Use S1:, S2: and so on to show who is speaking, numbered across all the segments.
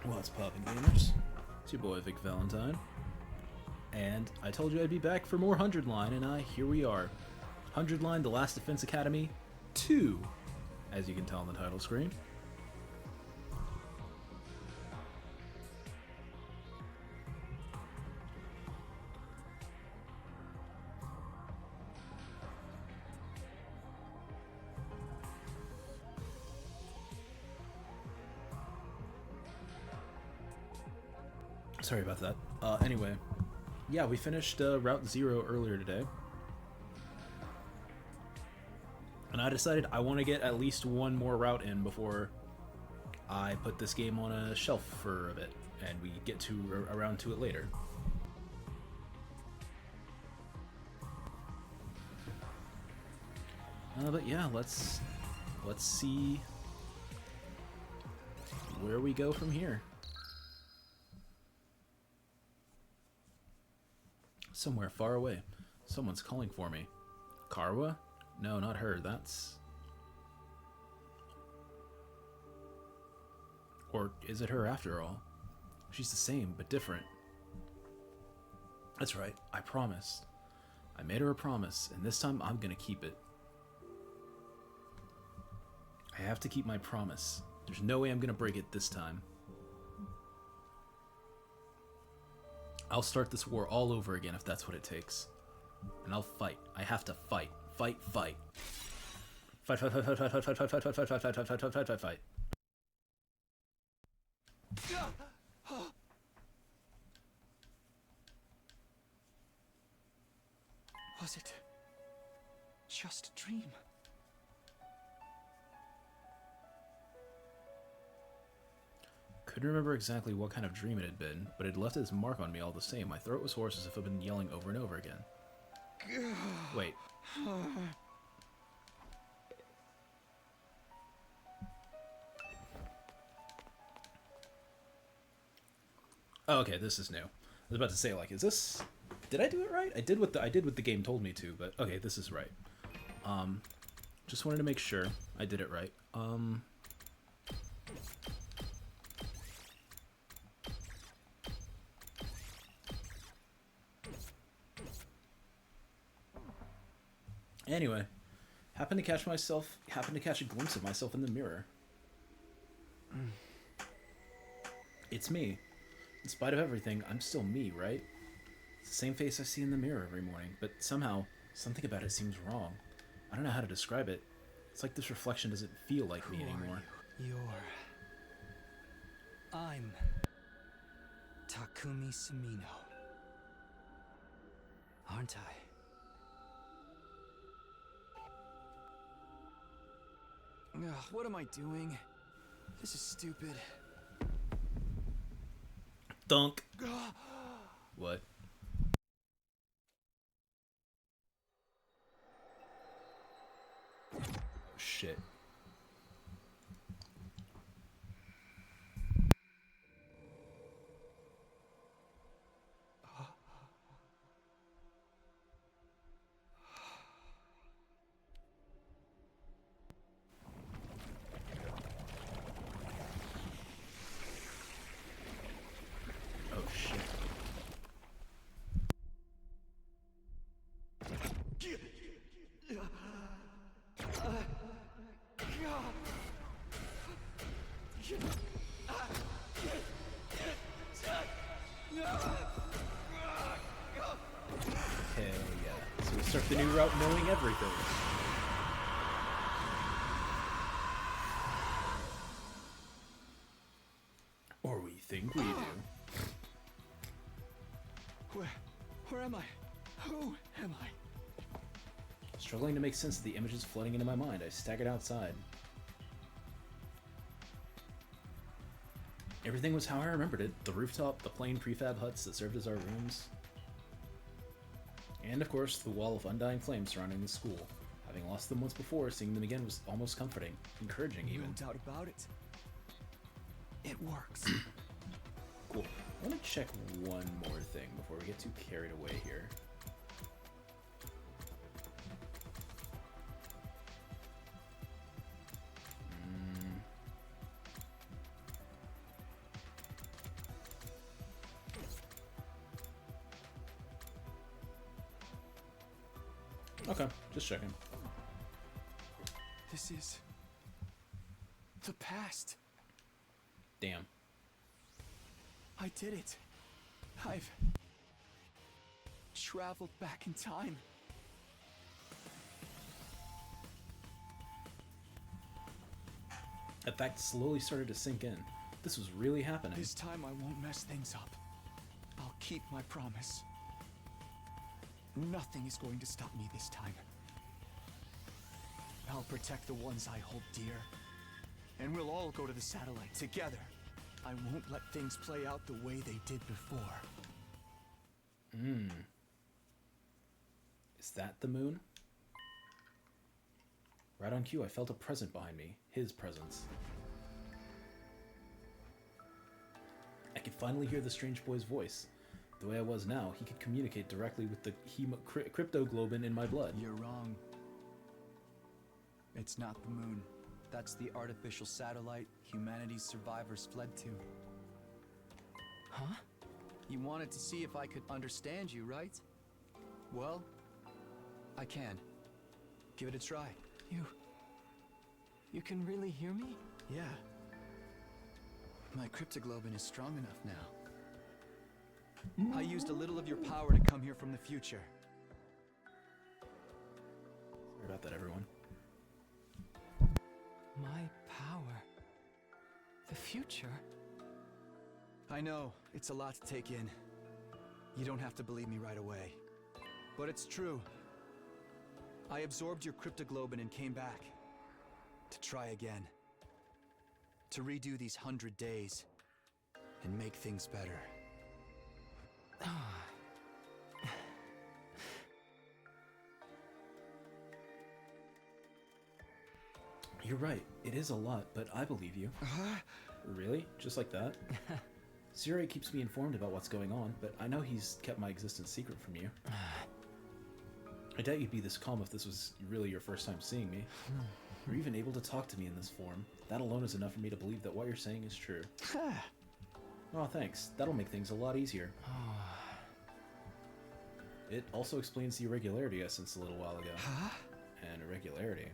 S1: What's poppin', gamers? It's your boy Vic Valentine, and I told you I'd be back for more 100 Line, and here we are. 100 Line, The Last Defense Academy 2, as you can tell on the title screen. Sorry about that. Anyway, yeah, we finished Route 0 earlier today. And I decided I want to get at least one more route in before I put this game on a shelf for a bit, and we get around to it later. But yeah, let's see where we go from here. Somewhere far away. Someone's calling for me. Karwa? No, not her. That's... Or is it her after all? She's the same, but different. That's right. I promised. I made her a promise, and this time I'm gonna keep it. I have to keep my promise. There's no way I'm gonna break it this time. I'll start this war all over again if that's what it takes. And I'll fight. I have to fight. Fight, fight. Fight, fight, fight, fight, fight, fight, fight, fight, fight, fight, fight, fight, fight, fight, fight, fight, fight, fight.
S2: Was it just a dream?
S1: Couldn't remember exactly what kind of dream it had been, but it left its mark on me all the same. My throat was hoarse as if I'd been yelling over and over again. Wait. Oh, okay, this is new. I was about to say, like, is this... Did I do it right? I did what the game told me to, but okay, this is right. Just wanted to make sure I did it right. Anyway, happened to catch a glimpse of myself in the mirror. It's me. In spite of everything, I'm still me, right? It's the same face I see in the mirror every morning, but somehow, something about it seems wrong. I don't know how to describe it. It's like this reflection doesn't feel like me anymore.
S2: I'm Takumi Sumino. Aren't I? Ugh, what am I doing? This is stupid.
S1: Dunk. What? Oh, shit. Hell yeah. So we start the new route knowing everything. Or we think we do.
S2: Where am I? Who am I?
S1: Struggling to make sense of the images flooding into my mind, I staggered outside. Everything was how I remembered it. The rooftop, the plain prefab huts that served as our rooms. And of course, the wall of undying flames surrounding the school. Having lost them once before, seeing them again was almost comforting. Encouraging, even.
S2: No doubt about it. It works.
S1: Cool. I want to check one more thing before we get too carried away here. Okay, just checking.
S2: This is the past.
S1: Damn.
S2: I did it. I've traveled back in time.
S1: That fact slowly started to sink in. This was really happening.
S2: This time I won't mess things up. I'll keep my promise. Nothing is going to stop me this time. I'll protect the ones I hold dear. And we'll all go to the satellite together. I won't let things play out the way they did before.
S1: Is that the moon? Right on cue, I felt a present behind me. His presence. I could finally hear the strange boy's voice. The way I was now, he could communicate directly with the cryptoglobin in my blood.
S2: You're wrong. It's not the moon. That's the artificial satellite humanity's survivors fled to. Huh? You wanted to see if I could understand you, right? Well, I can. Give it a try. You can really hear me? Yeah. My cryptoglobin is strong enough now. I used a little of your power to come here from the future.
S1: Sorry about that, everyone.
S2: My power? The future? I know, it's a lot to take in. You don't have to believe me right away. But it's true. I absorbed your cryptoglobin and came back. To try again. To redo these 100 days. And make things better.
S1: You're right. It is a lot, but I believe you. Really? Just like that? Zero keeps me informed about what's going on, but I know he's kept my existence secret from you. I doubt you'd be this calm if this was really your first time seeing me. You're even able to talk to me in this form. That alone is enough for me to believe that what you're saying is true. Oh, thanks. That'll make things a lot easier. It also explains the irregularity I sensed a little while ago. And irregularity.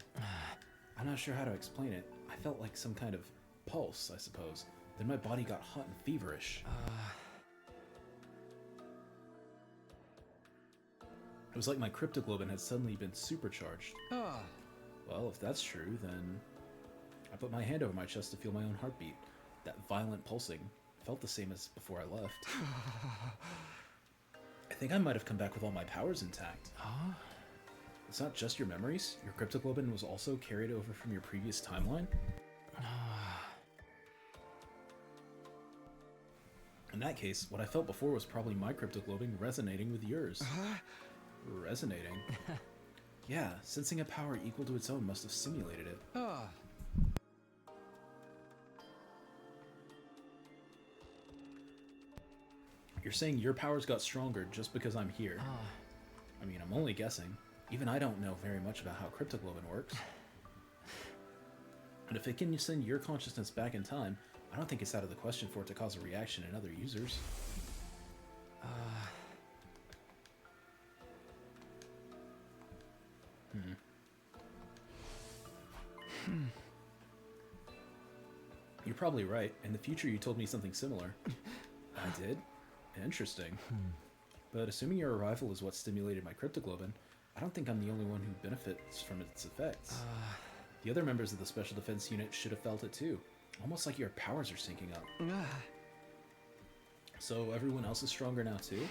S1: I'm not sure how to explain it. I felt like some kind of pulse, I suppose. Then my body got hot and feverish. It was like my cryptoglobin had suddenly been supercharged. Well, if that's true, then I put my hand over my chest to feel my own heartbeat. That violent pulsing felt the same as before I left. I think I might have come back with all my powers intact. It's not just your memories. Your cryptoglobin was also carried over from your previous timeline. In that case, what I felt before was probably my cryptoglobin resonating with yours. Resonating? Yeah, sensing a power equal to its own must have simulated it. You're saying your powers got stronger just because I'm here. I mean, I'm only guessing. Even I don't know very much about how cryptoglobin works. And if it can send your consciousness back in time, I don't think it's out of the question for it to cause a reaction in other users. You're probably right. In the future, you told me something similar. I did? Interesting. But assuming your arrival is what stimulated my cryptoglobin, I don't think I'm the only one who benefits from its effects. The other members of the Special Defense Unit should have felt it too. Almost like your powers are syncing up. So everyone else is stronger now too?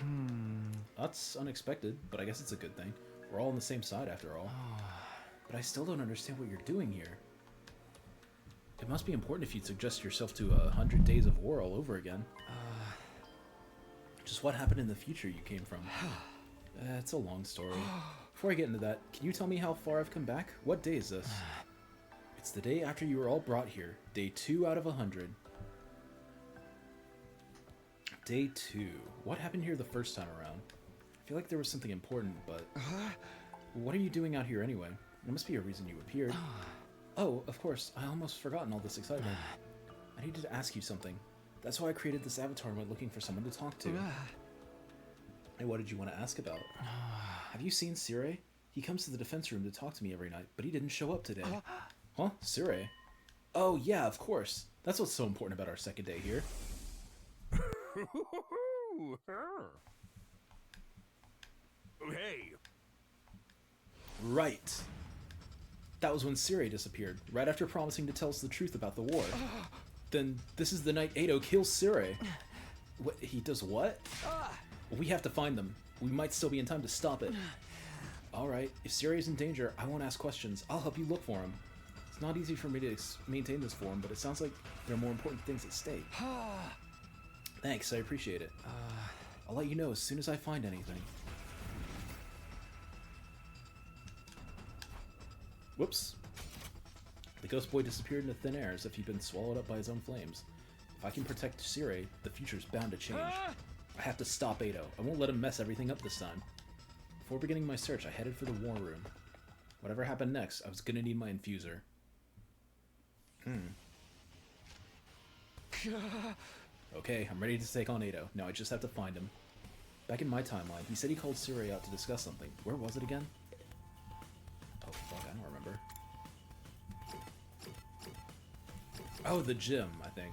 S1: That's unexpected, but I guess it's a good thing. We're all on the same side after all. But I still don't understand what you're doing here. It must be important if you'd suggest yourself to 100 days of war all over again. Just what happened in the future you came from? It's a long story. Before I get into that, can you tell me how far I've come back? What day is this? It's the day after you were all brought here. Day 2 out of 100. Day 2. What happened here the first time around? I feel like there was something important, but... What are you doing out here anyway? There must be a reason you appeared. Oh, of course. I almost forgotten all this excitement. I needed to ask you something. That's why I created this avatar and went looking for someone to talk to. And what did you want to ask about? Have you seen Sire? He comes to the defense room to talk to me every night, but he didn't show up today. Huh? Sire? Oh, yeah, of course. That's what's so important about our second day here.
S3: Hey.
S1: Right. That was when Sire disappeared, right after promising to tell us the truth about the war. Then this is the night Ado kills Sire. What? He does what? We have to find them. We might still be in time to stop it. Alright, if Sire is in danger, I won't ask questions. I'll help you look for him. It's not easy for me to maintain this form, but it sounds like there are more important things at stake. Thanks, I appreciate it. I'll let you know as soon as I find anything. Whoops. The ghost boy disappeared into thin air as if he'd been swallowed up by his own flames. If I can protect Sire, the future's bound to change. I have to stop Ado. I won't let him mess everything up this time. Before beginning my search, I headed for the war room. Whatever happened next, I was gonna need my infuser. Okay, I'm ready to take on Ado. Now I just have to find him. Back in my timeline, he said he called Sire out to discuss something. Where was it again? Oh fuck, I don't remember. Oh, the gym, I think.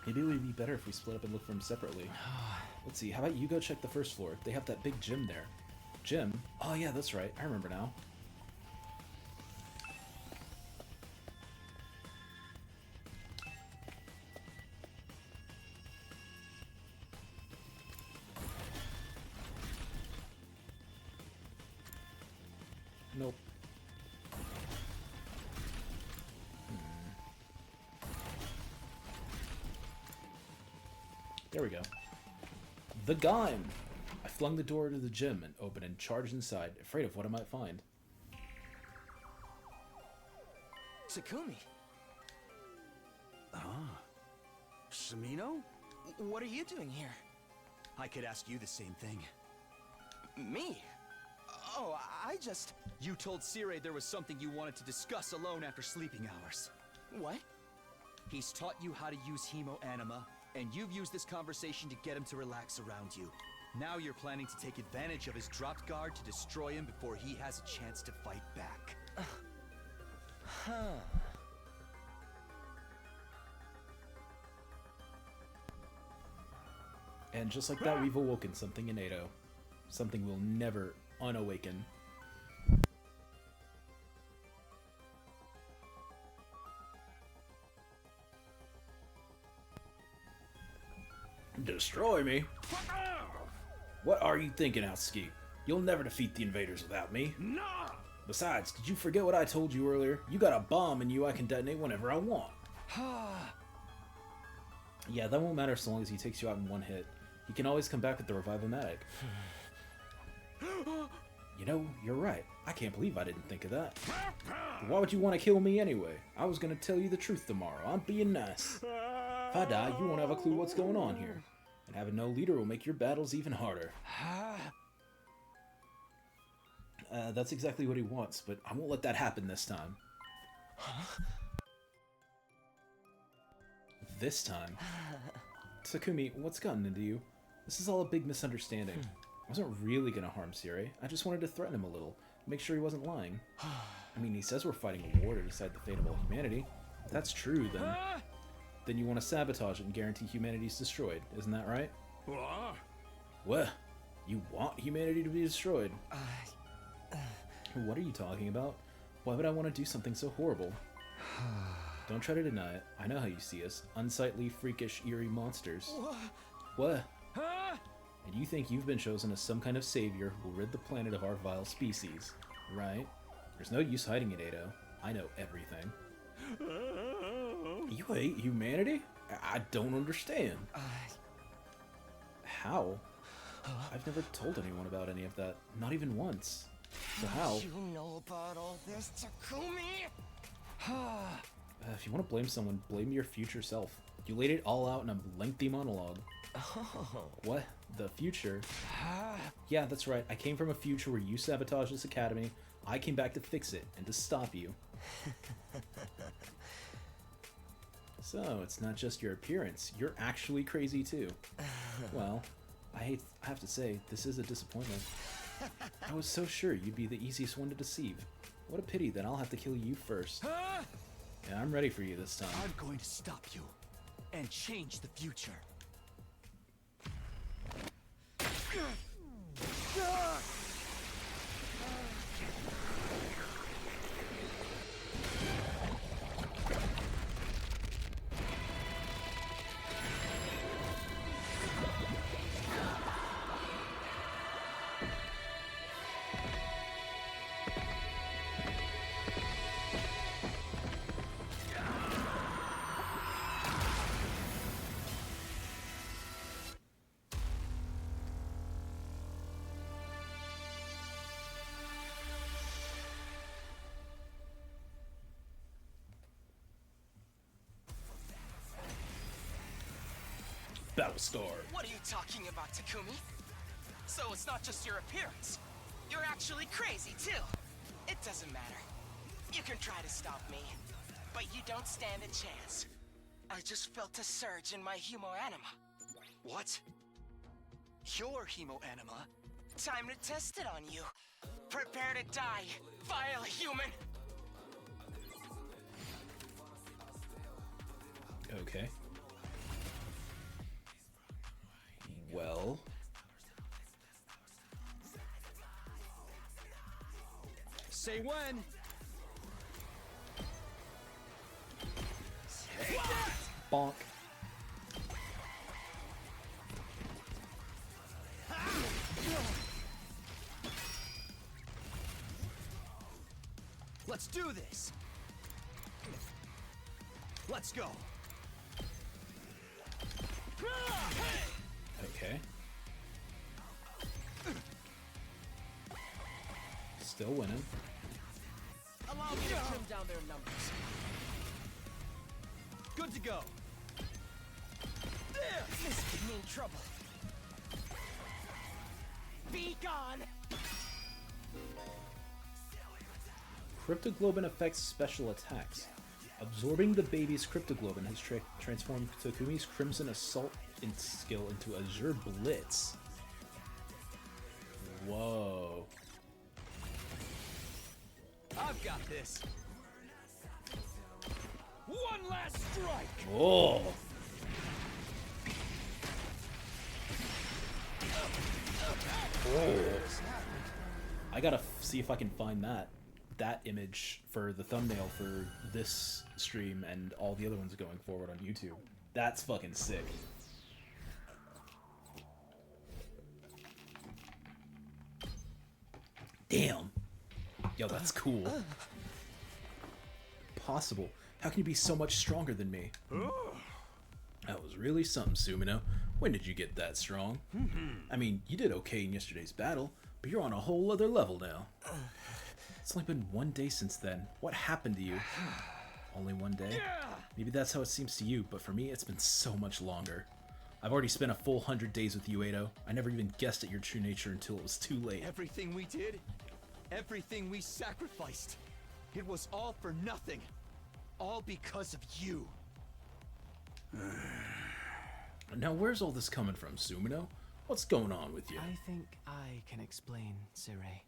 S1: Maybe it would be better if we split up and look for him separately. Let's see, how about you go check the first floor? They have that big gym there. Gym? Oh yeah, that's right. I remember now. Nope. There we go. The gun! I flung the door to the gym and opened and charged inside, afraid of what I might find.
S2: Takumi. Shimino? What are you doing here? I could ask you the same thing. Me? Oh, I just... You told Sire there was something you wanted to discuss alone after sleeping hours. What? He's taught you how to use Hemo Anima, and you've used this conversation to get him to relax around you. Now you're planning to take advantage of his dropped guard to destroy him before he has a chance to fight back.
S1: And just like that, we've awoken something in Ado. Something we'll never unawaken. Destroy me? What are you thinking, Outski? You'll never defeat the invaders without me.
S3: No!
S1: Besides, did you forget what I told you earlier? You got a bomb in you I can detonate whenever I want. Yeah, that won't matter so long as he takes you out in one hit. He can always come back with the Revive-O-Matic. You know, you're right. I can't believe I didn't think of that. But why would you want to kill me anyway? I was gonna tell you the truth tomorrow. I'm being nice. If I die, you won't have a clue what's going on here. And having no leader will make your battles even harder. That's exactly what he wants, but I won't let that happen this time. This time? Takumi, what's gotten into you? This is all a big misunderstanding. I wasn't really gonna harm Sire. I just wanted to threaten him a little, make sure he wasn't lying. I mean, he says we're fighting a war to decide the fate of all humanity. If that's true, then you want to sabotage it and guarantee humanity's destroyed, isn't that right?
S3: What?
S1: What? You want humanity to be destroyed? What are you talking about? Why would I want to do something so horrible? Don't try to deny it. I know how you see us. Unsightly, freakish, eerie monsters. What? And you think you've been chosen as some kind of savior who will rid the planet of our vile species, right? There's no use hiding it, Ado. I know everything. You hate humanity? I don't understand. How? I've never told anyone about any of that. Not even once. So how?
S4: You know about all this, Takumi?
S1: If you want to blame someone, blame your future self. You laid it all out in a lengthy monologue.
S4: Oh.
S1: What? The future? Yeah, that's right. I came from a future where you sabotaged this academy. I came back to fix it and to stop you. So, it's not just your appearance. You're actually crazy too. Well, I have to say, this is a disappointment. I was so sure you'd be the easiest one to deceive. What a pity that I'll have to kill you first. Yeah, I'm ready for you this time.
S2: I'm going to stop you and change the future.
S1: Battlestar.
S4: What are you talking about, Takumi? So it's not just your appearance. You're actually crazy, too. It doesn't matter. You can try to stop me, but you don't stand a chance. I just felt a surge in my hemoanima.
S2: What? Your hemoanima?
S4: Time to test it on you. Prepare to die, vile human!
S1: Okay. Well...
S2: Say when!
S1: Bonk.
S2: Let's do this! Let's go!
S1: Okay. Still winning.
S4: Allow me to trim down their numbers.
S2: Good to go!
S4: This could mean trouble. Be gone!
S1: Cryptoglobin affects special attacks. Absorbing the baby's cryptoglobin has transformed Takumi's Crimson Assault skill into Azure Blitz. Whoa.
S2: I've got this! One last strike!
S1: Oh. Oh. I gotta see if I can find that image for the thumbnail for this stream and all the other ones going forward on YouTube. That's fucking sick. Damn. Yo, that's cool. Possible. How can you be so much stronger than me? That was really something, Sumino. When did you get that strong? I mean, you did okay in yesterday's battle, but you're on a whole other level now. It's only been one day since then. What happened to you? Only one day? Maybe that's how it seems to you, but for me, it's been so much longer. I've already spent a full 100 days with you, Edo. I never even guessed at your true nature until it was too late.
S2: Everything we did, everything we sacrificed, it was all for nothing. All because of you.
S1: Now, where's all this coming from, Sumino? What's going on with you?
S2: I think I can explain, Sirei.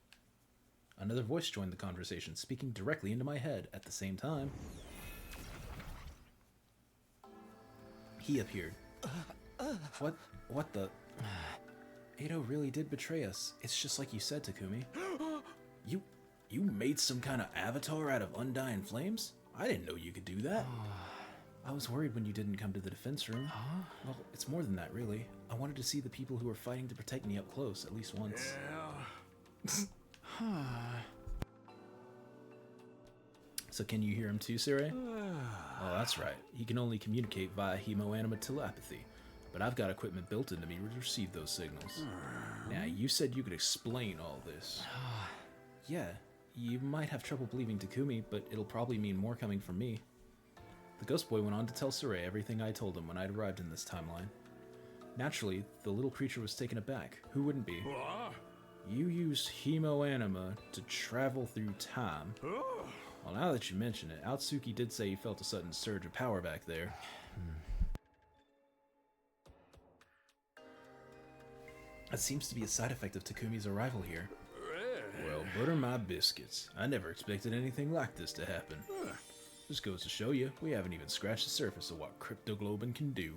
S1: Another voice joined the conversation, speaking directly into my head at the same time. He appeared. What the? Edo really did betray us. It's just like you said, Takumi. You made some kind of avatar out of undying flames? I didn't know you could do that. I was worried when you didn't come to the defense room. Well, it's more than that, really. I wanted to see the people who were fighting to protect me up close, at least once. So can you hear him too, Sirei? Oh, that's right. He can only communicate via hemoanima telepathy, but I've got equipment built into me to receive those signals. Now, you said you could explain all this. Yeah, you might have trouble believing Takumi, but it'll probably mean more coming from me. The Ghost Boy went on to tell Sirei everything I told him when I'd arrived in this timeline. Naturally, the little creature was taken aback. Who wouldn't be? You used hemoanima to travel through time. Well, now that you mention it, Atsuki did say he felt a sudden surge of power back there. That seems to be a side effect of Takumi's arrival here. Well, butter my biscuits. I never expected anything like this to happen. Just goes to show you, we haven't even scratched the surface of what cryptoglobin can do.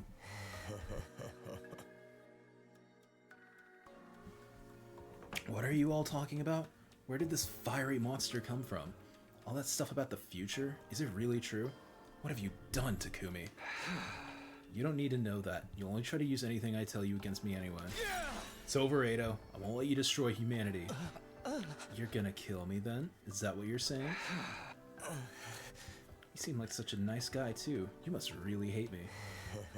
S1: What are you all talking about? Where did this fiery monster come from? All that stuff about the future? Is it really true? What have you done, Takumi? You don't need to know that. You'll only try to use anything I tell you against me anyway. It's over, Ado. I won't let you destroy humanity. You're gonna kill me then? Is that what you're saying? You seem like such a nice guy, too. You must really hate me.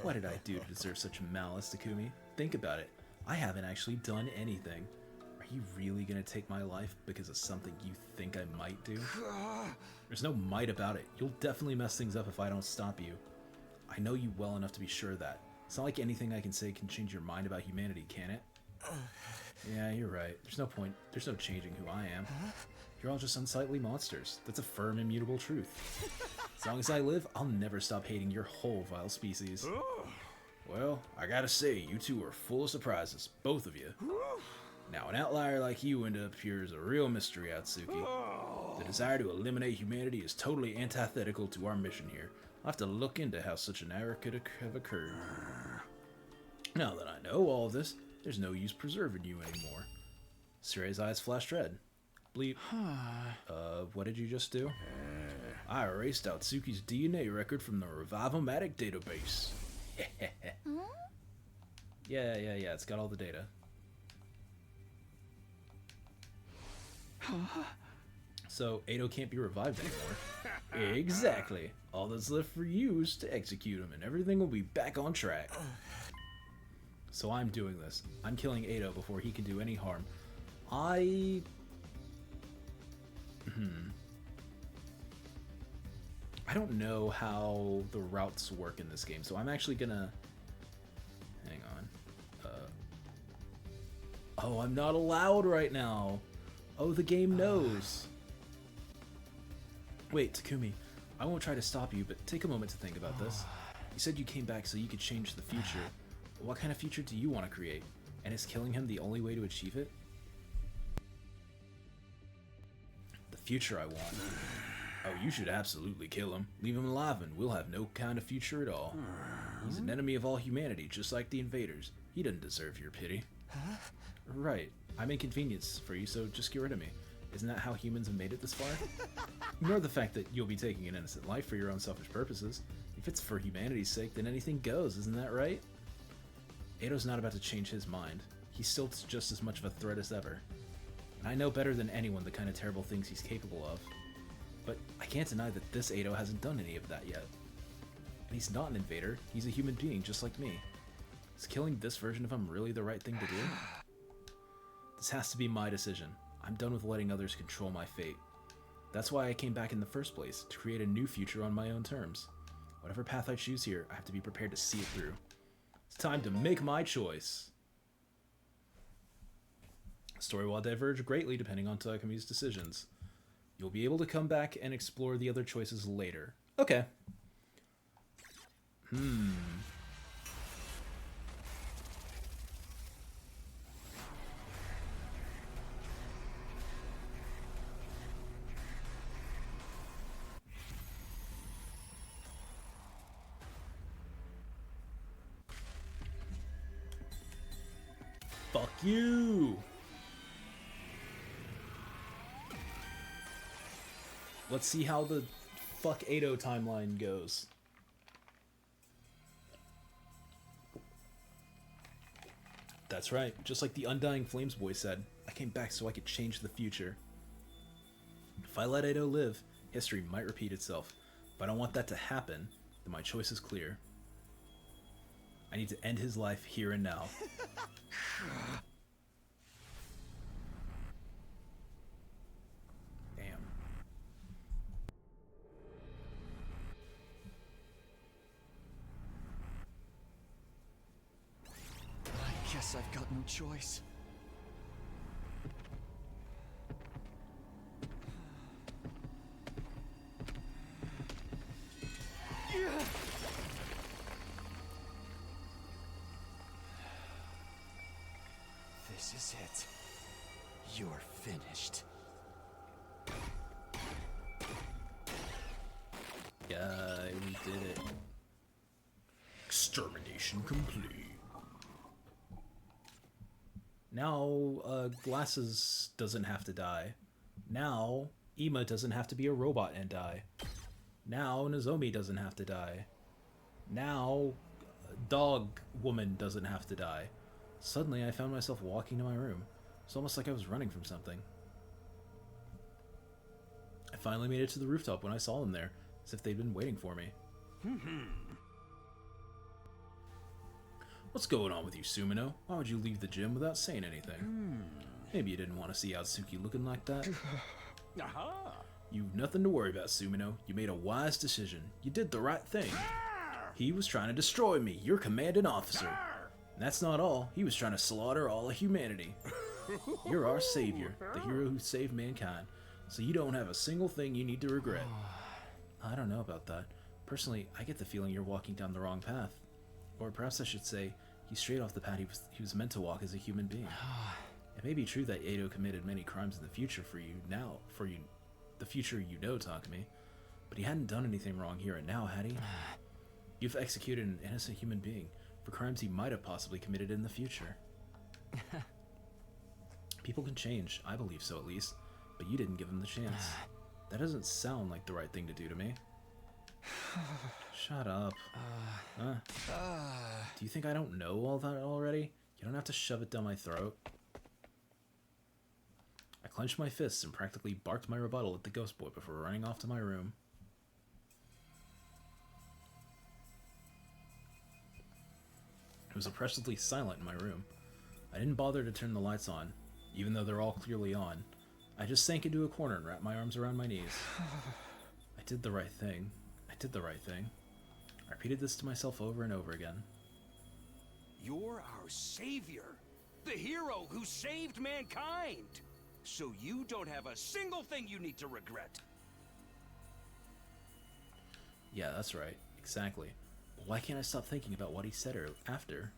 S1: What did I do to deserve such malice, Takumi? Think about it. I haven't actually done anything. Are you really gonna take my life because of something you think I might do? There's no might about it. You'll definitely mess things up if I don't stop you. I know you well enough to be sure of that. It's not like anything I can say can change your mind about humanity, can it? Yeah, you're right. There's no point. There's no changing who I am. You're all just unsightly monsters. That's a firm, immutable truth. As long as I live, I'll never stop hating your whole vile species. Well, I gotta say, you two are full of surprises, both of you. Now, an outlier like you end up here is a real mystery, Atsuki. The desire to eliminate humanity is totally antithetical to our mission here. I'll have to look into how such an error could have occurred. Now that I know all of this, there's no use preserving you anymore. Sure's eyes flashed red. Bleep. What did you just do? I erased Atsuki's DNA record from the Revive-O-Matic database. Yeah, it's got all the data. So, Ado can't be revived anymore. Exactly. All that's left for you is to execute him, and everything will be back on track. So I'm doing this. I'm killing Ado before he can do any harm. I don't know how the routes work in this game, so I'm actually gonna... Hang on. Oh, I'm not allowed right now. Oh, the game knows. Wait, Takumi. I won't try to stop you, but take a moment to think about this. You said you came back so you could change the future. What kind of future do you want to create? And is killing him the only way to achieve it? The future I want. Oh, you should absolutely kill him. Leave him alive and we'll have no kind of future at all. He's an enemy of all humanity, just like the invaders. He doesn't deserve your pity. Right. I'm inconvenience for you, so just get rid of me. Isn't that how humans have made it this far? Ignore the fact that you'll be taking an innocent life for your own selfish purposes. If it's for humanity's sake, then anything goes, isn't that right? Ado's not about to change his mind. He's still just as much of a threat as ever. And I know better than anyone the kind of terrible things he's capable of. But I can't deny that this Ado hasn't done any of that yet. And he's not an invader, he's a human being just like me. Is killing this version of him really the right thing to do? This has to be my decision. I'm done with letting others control my fate. That's why I came back in the first place, to create a new future on my own terms. Whatever path I choose here, I have to be prepared to see it through. It's time to make my choice. The story will diverge greatly depending on Takumi's decisions. You'll be able to come back and explore the other choices later. Okay. Fuck you! Let's see how the fuck Ado timeline goes. That's right, just like the Undying Flames boy said, I came back so I could change the future. If I let Ado live, history might repeat itself. If I don't want that to happen, then my choice is clear. I need to end his life here and now. Damn.
S2: I guess I've got no choice. You're finished.
S1: Yeah, we did it. Extermination complete. Now, Glasses doesn't have to die. Now, Ima doesn't have to be a robot and die. Now, Nozomi doesn't have to die. Now, Dog Woman doesn't have to die. Suddenly, I found myself walking to my room. It's almost like I was running from something. I finally made it to the rooftop when I saw them there, as if they'd been waiting for me. What's going on with you, Sumino? Why would you leave the gym without saying anything? Maybe you didn't want to see Atsuki looking like that. You've nothing to worry about, Sumino. You made a wise decision. You did the right thing. He was trying to destroy me, your commanding officer. And that's not all. He was trying to slaughter all of humanity. You're our savior, the hero who saved mankind. So you don't have a single thing you need to regret. I don't know about that. Personally, I get the feeling you're walking down the wrong path. Or perhaps I should say, you strayed off the path he was meant to walk as a human being. It may be true that Edo committed many crimes in the future the future you know, Takumi. But he hadn't done anything wrong here and now, had he? You've executed an innocent human being for crimes he might have possibly committed in the future. People can change, I believe so at least, but you didn't give him the chance. That doesn't sound like the right thing to do to me. Shut up. Do you think I don't know all that already? You don't have to shove it down my throat. I clenched my fists and practically barked my rebuttal at the ghost boy before running off to my room. It was oppressively silent in my room. I didn't bother to turn the lights on, even though they're all clearly on. I just sank into a corner and wrapped my arms around my knees. I did the right thing. I did the right thing. I repeated this to myself over and over again.
S3: You're our savior. The hero who saved mankind. So you don't have a single thing you need to regret.
S1: Yeah, that's right. Exactly. But why can't I stop thinking about what he said after?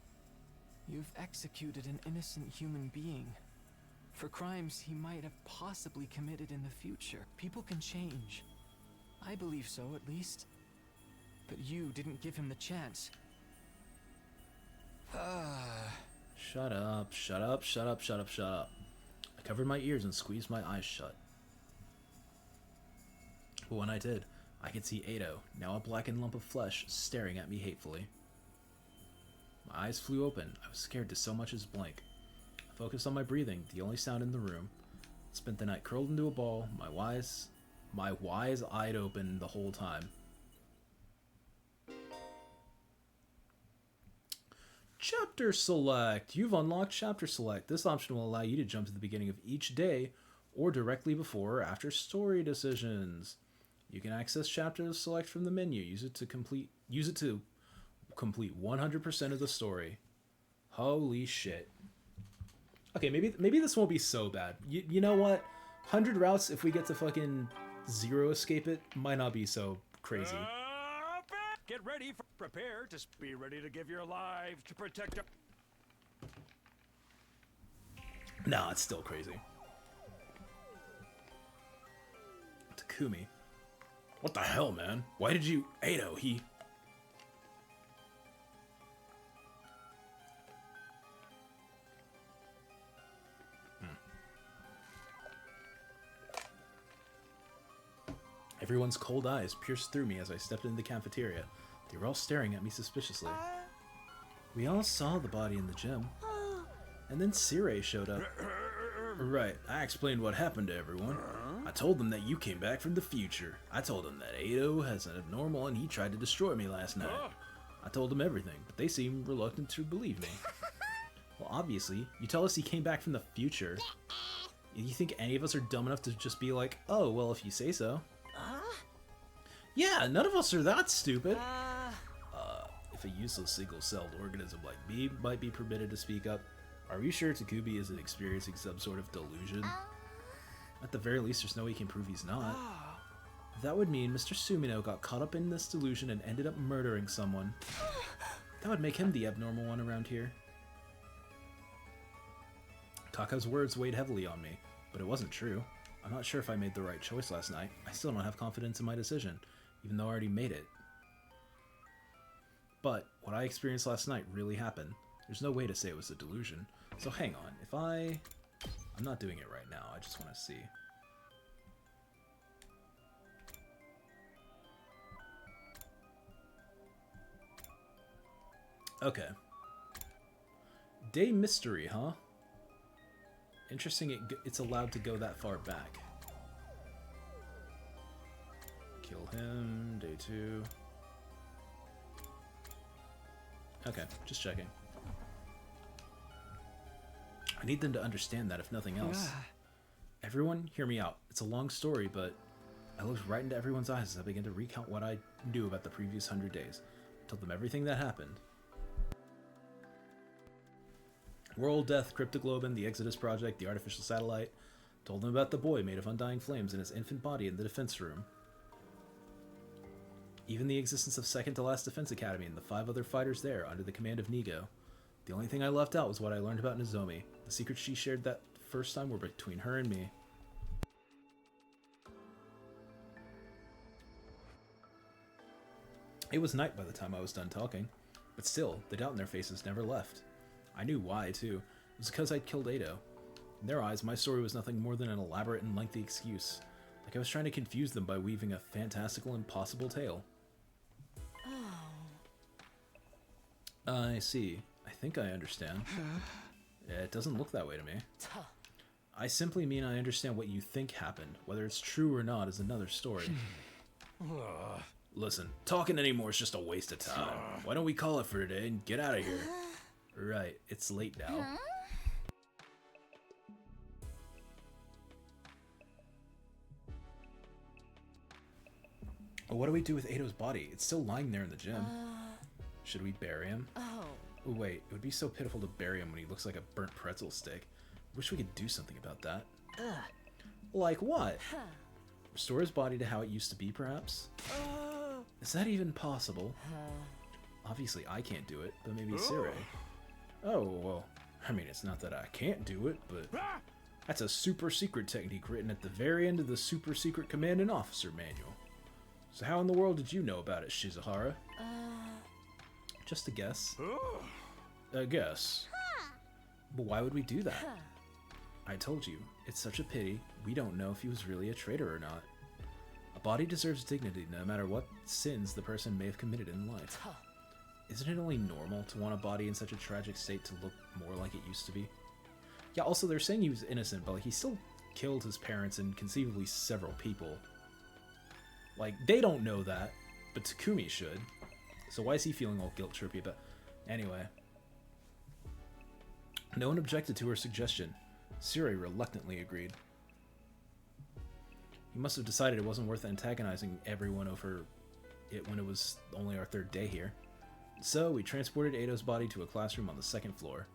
S2: You've executed an innocent human being for crimes he might have possibly committed in the future. People can change. I believe so, at least. But you didn't give him the chance.
S1: Shut up, shut up, shut up, shut up, shut up. I covered my ears and squeezed my eyes shut. But when I did, I could see Edo, now a blackened lump of flesh, staring at me hatefully. My eyes flew open. I was scared to so much as blink. I focused on my breathing, the only sound in the room. I spent the night curled into a ball, my wise eyed open the whole time. Chapter Select. You've unlocked Chapter Select. This option will allow you to jump to the beginning of each day or directly before or after story decisions. You can access Chapter Select from the menu. Use it to complete 100% of the story. Holy shit. Okay, maybe this won't be so bad. You know what? 100 routes, if we get to fucking 0 escape it, might not be so crazy.
S3: Get ready, prepare to be ready to give your lives to protect.
S1: Nah, it's still crazy. Takumi. What the hell, man? Why did you... Edo, he... Everyone's cold eyes pierced through me as I stepped into the cafeteria. They were all staring at me suspiciously. We all saw the body in the gym. And then Sirei showed up. Right, I explained what happened to everyone. I told them that you came back from the future. I told them that Edo has an abnormal and he tried to destroy me last night. I told them everything, but they seemed reluctant to believe me. Well, obviously, you tell us he came back from the future. You think any of us are dumb enough to just be like, oh, well, if you say so. Yeah, none of us are that stupid. If a useless single-celled organism like me might be permitted to speak up, are we sure Takumi isn't experiencing some sort of delusion? At the very least, there's no way he can prove he's not. That would mean Mr. Sumino got caught up in this delusion and ended up murdering someone. That would make him the abnormal one around here. Kaka's words weighed heavily on me. but it wasn't true. I'm not sure if I made the right choice last night. I still don't have confidence in my decision, even though I already made it. But what I experienced last night really happened. There's no way to say it was a delusion. So hang on, if I'm not doing it right now, I just want to see. Okay. Day mystery, huh? Interesting it's allowed to go that far back. Kill him, day 2. Okay, just checking. I need them to understand that, if nothing else. Everyone, hear me out. It's a long story, but I looked right into everyone's eyes as I began to recount what I knew about the previous 100 days. I told them everything that happened. World Death, Cryptoglobin, the Exodus Project, the artificial satellite. Told them about the boy made of undying flames and his infant body in the defense room. Even the existence of Second to Last Defense Academy and the 5 other fighters there under the command of Nigo. The only thing I left out was what I learned about Nozomi. The secrets she shared that first time were between her and me. It was night by the time I was done talking, but still, the doubt in their faces never left. I knew why, too. It was because I'd killed Ado. In their eyes, my story was nothing more than an elaborate and lengthy excuse. Like I was trying to confuse them by weaving a fantastical, impossible tale. I see. I think I understand. It doesn't look that way to me. I simply mean I understand what you think happened. Whether it's true or not is another story. Listen, talking anymore is just a waste of time. Why don't we call it for today and get out of here? Right, it's late now. What do we do with Ado's body? It's still lying there in the gym. Should we bury him? Oh, wait, it would be so pitiful to bury him when he looks like a burnt pretzel stick. Wish we could do something about that. Like what? Restore his body to how it used to be, perhaps? Is that even possible? Obviously, I can't do it, but maybe Sire. Oh, well, I mean, it's not that I can't do it, but that's a super secret technique written at the very end of the super secret command and officer manual. So how in the world did you know about it, Shizuhara? Just a guess. A guess. But why would we do that? I told you, it's such a pity, we don't know if he was really a traitor or not. A body deserves dignity no matter what sins the person may have committed in life. Isn't it only normal to want a body in such a tragic state to look more like it used to be? Yeah, also they're saying he was innocent, but like, he still killed his parents and conceivably several people. Like, they don't know that, but Takumi should. So why is he feeling all guilt-trippy about... Anyway. No one objected to her suggestion. Sire reluctantly agreed. He must have decided it wasn't worth antagonizing everyone over it when it was only our 3rd day here. So, we transported Ado's body to a classroom on the 2nd floor.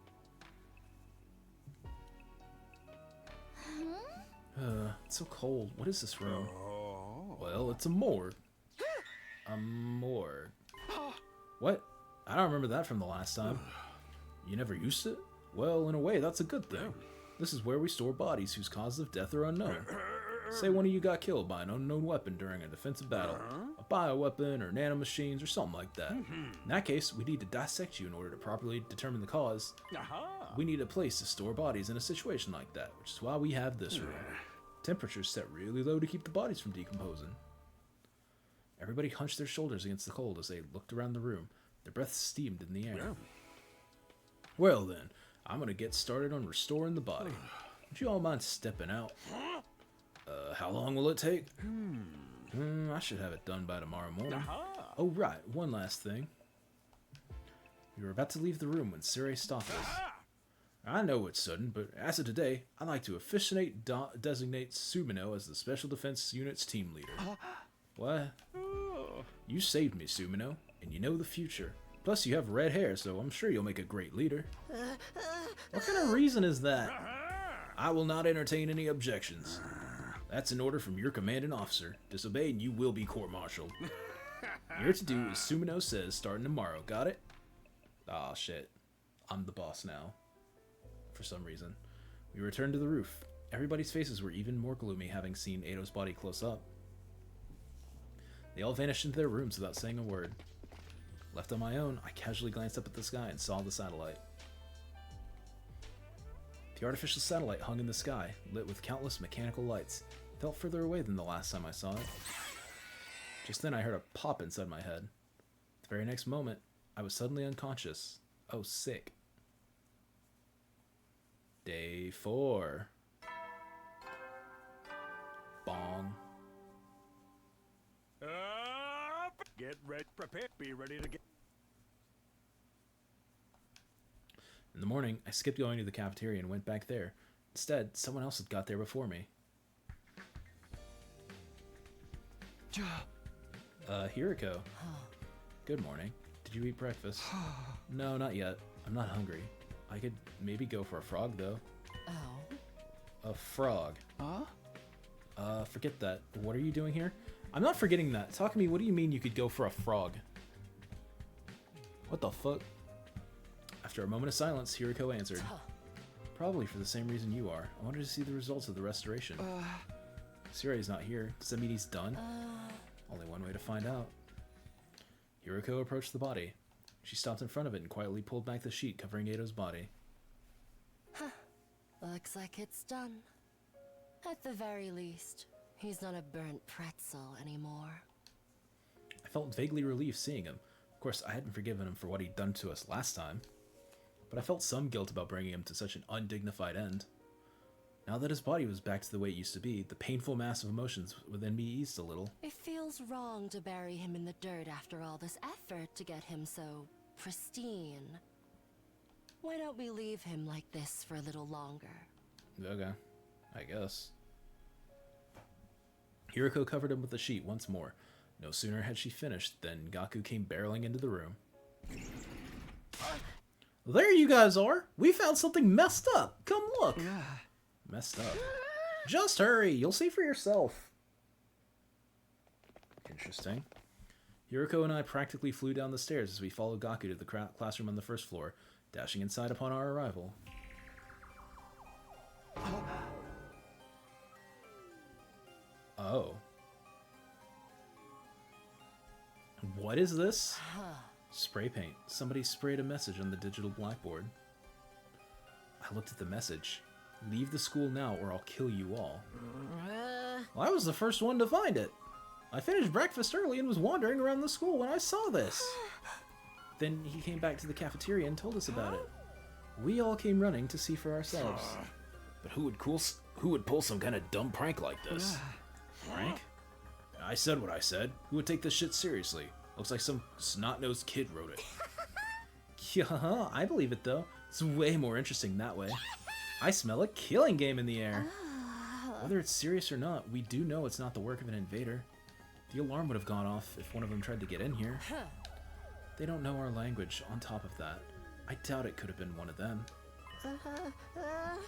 S1: It's so cold. What is this room? Well, it's a morgue. A morgue. What? I don't remember that from the last time. You never used it? Well, in a way, that's a good thing. This is where we store bodies whose causes of death are unknown. Say one of you got killed by an unknown weapon during a defensive battle. A bioweapon or nanomachines or something like that. In that case, we need to dissect you in order to properly determine the cause. We need a place to store bodies in a situation like that, which is why we have this room. Temperature's set really low to keep the bodies from decomposing. Everybody hunched their shoulders against the cold as they looked around the room. Their breath steamed in the air. Well then, I'm gonna get started on restoring the body. Would you all mind stepping out? How long will it take? I should have it done by tomorrow morning. Oh right, one last thing. We were about to leave the room when Sire stopped us. I know it's sudden, but as of today, I'd like to officially designate Sumino as the Special Defense Unit's team leader. What? You saved me, Sumino, and you know the future. Plus, you have red hair, so I'm sure you'll make a great leader. What kind of reason is that? I will not entertain any objections. That's an order from your commanding officer. Disobey and you will be court-martialed. You're to do as Sumino says starting tomorrow, got it? Aw, shit. I'm the boss now. For some reason. We returned to the roof. Everybody's faces were even more gloomy having seen Ado's body close up. They all vanished into their rooms without saying a word. Left on my own, I casually glanced up at the sky and saw the satellite. The artificial satellite hung in the sky, lit with countless mechanical lights. It felt further away than the last time I saw it. Just then I heard a pop inside my head. The very next moment, I was suddenly unconscious. Oh, sick. Day 4. Bong.
S3: Get ready, prepare, be ready to get.
S1: In the morning, I skipped going to the cafeteria and went back there. Instead, someone else had got there before me. Hiroko. Good morning. Did you eat breakfast? No, not yet. I'm not hungry. I could maybe go for a frog, though.
S5: Oh.
S1: A frog.
S2: Huh?
S1: Forget that. What are you doing here? I'm not forgetting that. Talk to me, what do you mean you could go for a frog? What the fuck? After a moment of silence, Hiroko answered. Probably for the same reason you are. I wanted to see the results of the restoration. Sirai's not here. Does that mean he's done? Only one way to find out. Hiroko approached the body. She stopped in front of it and quietly pulled back the sheet covering Ado's body.
S5: Looks like it's done. At the very least, he's not a burnt pretzel anymore.
S1: I felt vaguely relieved seeing him. Of course, I hadn't forgiven him for what he'd done to us last time. But I felt some guilt about bringing him to such an undignified end. Now that his body was back to the way it used to be, the painful mass of emotions within me eased a little.
S5: It feels wrong to bury him in the dirt after all this effort to get him so pristine. Why don't we leave him like this for a little longer?
S1: Okay, I guess. Hiroko covered him with the sheet once more. No sooner had she finished than Gaku came barreling into the room. There you guys are! We found something messed up! Come look! Messed up. Just hurry! You'll see for yourself! Interesting. Hiroko and I practically flew down the stairs as we followed Gaku to the classroom on the first floor, dashing inside upon our arrival. Oh. What is this? Spray paint. Somebody sprayed a message on the digital blackboard. I looked at the message. Leave the school now or I'll kill you all. Well, I was the first one to find it. I finished breakfast early and was wandering around the school when I saw this. Then he came back to the cafeteria and told us about it. We all came running to see for ourselves. But who would pull some kind of dumb prank like this? Prank? I said what I said. Who would take this shit seriously? Looks like some snot-nosed kid wrote it. Yeah, I believe it though. It's way more interesting that way. I smell a killing game in the air. Whether it's serious or not, we do know it's not the work of an invader. The alarm would have gone off if one of them tried to get in here. They don't know our language on top of that. I doubt it could have been one of them.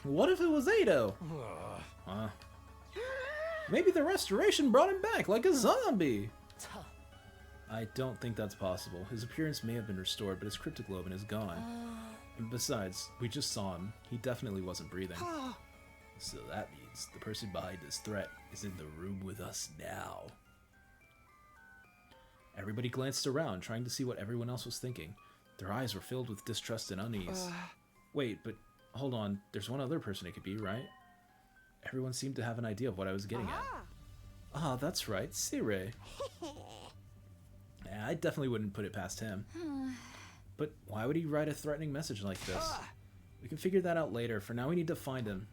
S1: What if it was Ado? Maybe the restoration brought him back like a zombie. I don't think that's possible. His appearance may have been restored, but his cryptoglobin is gone. And besides, we just saw him. He definitely wasn't breathing. So that means the person behind this threat is in the room with us now. Everybody glanced around, trying to see what everyone else was thinking. Their eyes were filled with distrust and unease. Wait, but hold on. There's one other person it could be, right? Everyone seemed to have an idea of what I was getting at. Ah, that's right, Sirei. Yeah, I definitely wouldn't put it past him. But why would he write a threatening message like this? We can figure that out later. For now, we need to find him.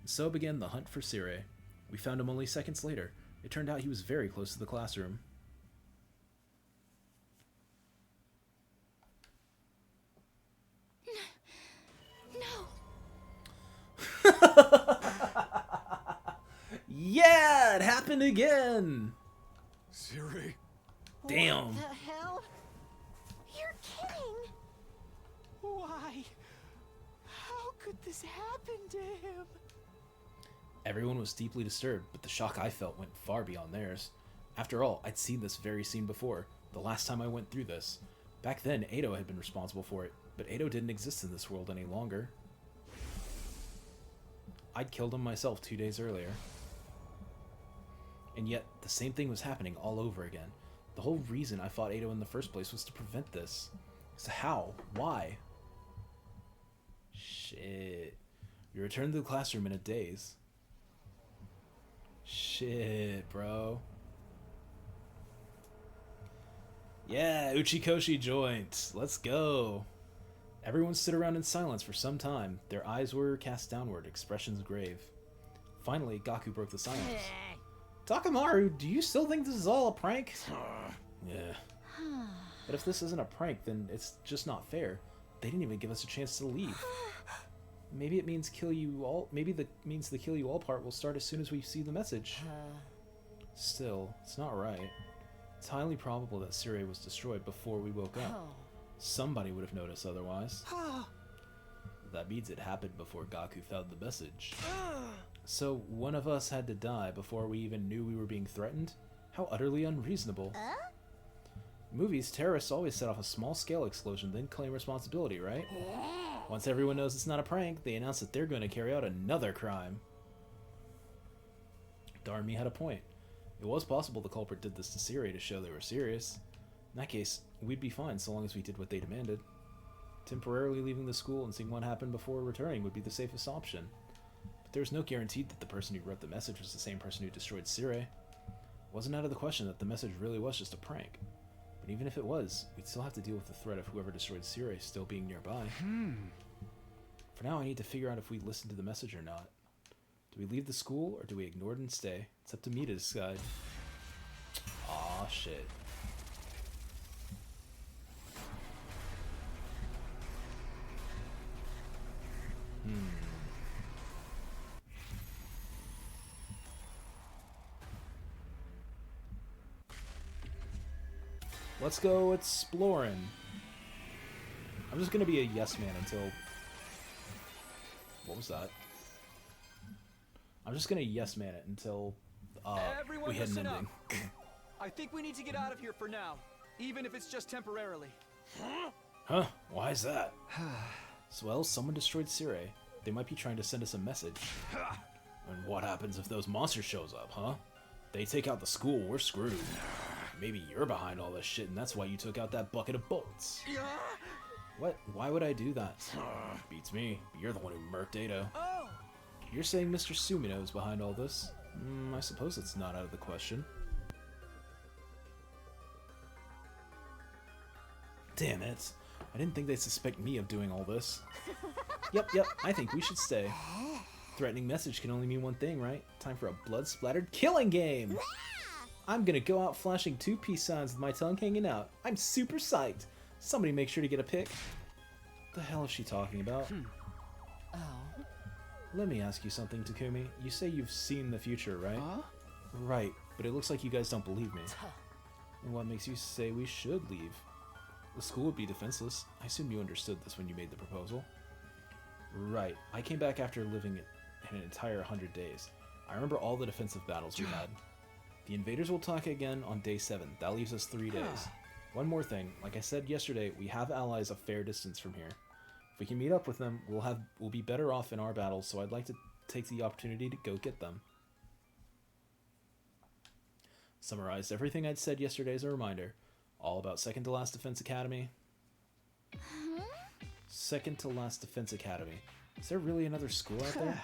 S1: And so began the hunt for Sirei. We found him only seconds later. It turned out he was very close to the classroom.
S5: No.
S1: Yeah, it happened again.
S3: Siri.
S1: Damn.
S5: What the hell? You're kidding.
S2: Why? How could this happen to him?
S1: Everyone was deeply disturbed, but the shock I felt went far beyond theirs. After all, I'd seen this very scene before, the last time I went through this. Back then, Ado had been responsible for it, but Ado didn't exist in this world any longer. I'd killed him myself 2 days earlier. And yet, the same thing was happening all over again. The whole reason I fought Ado in the first place was to prevent this. So how? Why? Shit. You return to the classroom in a daze. Shit, bro. Yeah, Uchikoshi joined. Let's go. Everyone stood around in silence for some time. Their eyes were cast downward, expressions grave. Finally, Gaku broke the silence. Takamaru, do you still think this is all a prank? Yeah. But if this isn't a prank, then it's just not fair. They didn't even give us a chance to leave. Maybe it means kill you all. Maybe the means the kill you all part will start as soon as we see the message. Still, it's not right. It's highly probable that Sirei was destroyed before we woke up. Somebody would have noticed otherwise. That means it happened before Gaku found the message. So one of us had to die before we even knew we were being threatened? How utterly unreasonable. Movies, terrorists always set off a small-scale explosion, then claim responsibility, right? Once everyone knows it's not a prank, they announce that they're going to carry out another crime. Darn me had a point. It was possible the culprit did this to Sirei to show they were serious. In that case, we'd be fine so long as we did what they demanded. Temporarily leaving the school and seeing what happened before returning would be the safest option. But there's no guarantee that the person who wrote the message was the same person who destroyed Sirei. It wasn't out of the question that the message really was just a prank. But even if it was, we'd still have to deal with the threat of whoever destroyed Sirei still being nearby. For now, I need to figure out if we listen to the message or not. Do we leave the school, or do we ignore it and stay? It's up to me to decide. Aw, shit. Let's go exploring. I'm just gonna be a yes man until... What was that? I'm just gonna yes man it until
S2: Everyone
S1: we hit an
S2: listen
S1: ending.
S2: I think we need to get out of here for now, even if it's just temporarily.
S1: Huh? Why is that? Well, someone destroyed Sirei. They might be trying to send us a message. And what happens if those monsters shows up, huh? They take out the school, we're screwed. Maybe you're behind all this shit and that's why you took out that bucket of bullets. What? Why would I do that? Beats me. You're the one who murked Ado. You're saying Mr. Sumino is behind all this? I suppose it's not out of the question. Damn it. I didn't think they'd suspect me of doing all this. Yep, I think we should stay. Threatening message can only mean one thing, right? Time for a blood-splattered killing game! I'm gonna go out flashing 2 peace signs with my tongue hanging out. I'm super psyched. Somebody make sure to get a pic. What the hell is she talking about?
S5: Oh.
S1: Let me ask you something, Takumi. You say you've seen the future, right?
S2: Huh?
S1: Right, but it looks like you guys don't believe me. And what makes you say we should leave? The school would be defenseless. I assume you understood this when you made the proposal. Right. I came back after living in an entire 100 days. I remember all the defensive battles we had. The invaders will attack again on day 7. That leaves us 3 days. One more thing. Like I said yesterday, we have allies a fair distance from here. If we can meet up with them, we'll be better off in our battles, so I'd like to take the opportunity to go get them. Summarized everything I'd said yesterday as a reminder. All about Second to Last Defense Academy. Second to Last Defense Academy. Is there really another school out there?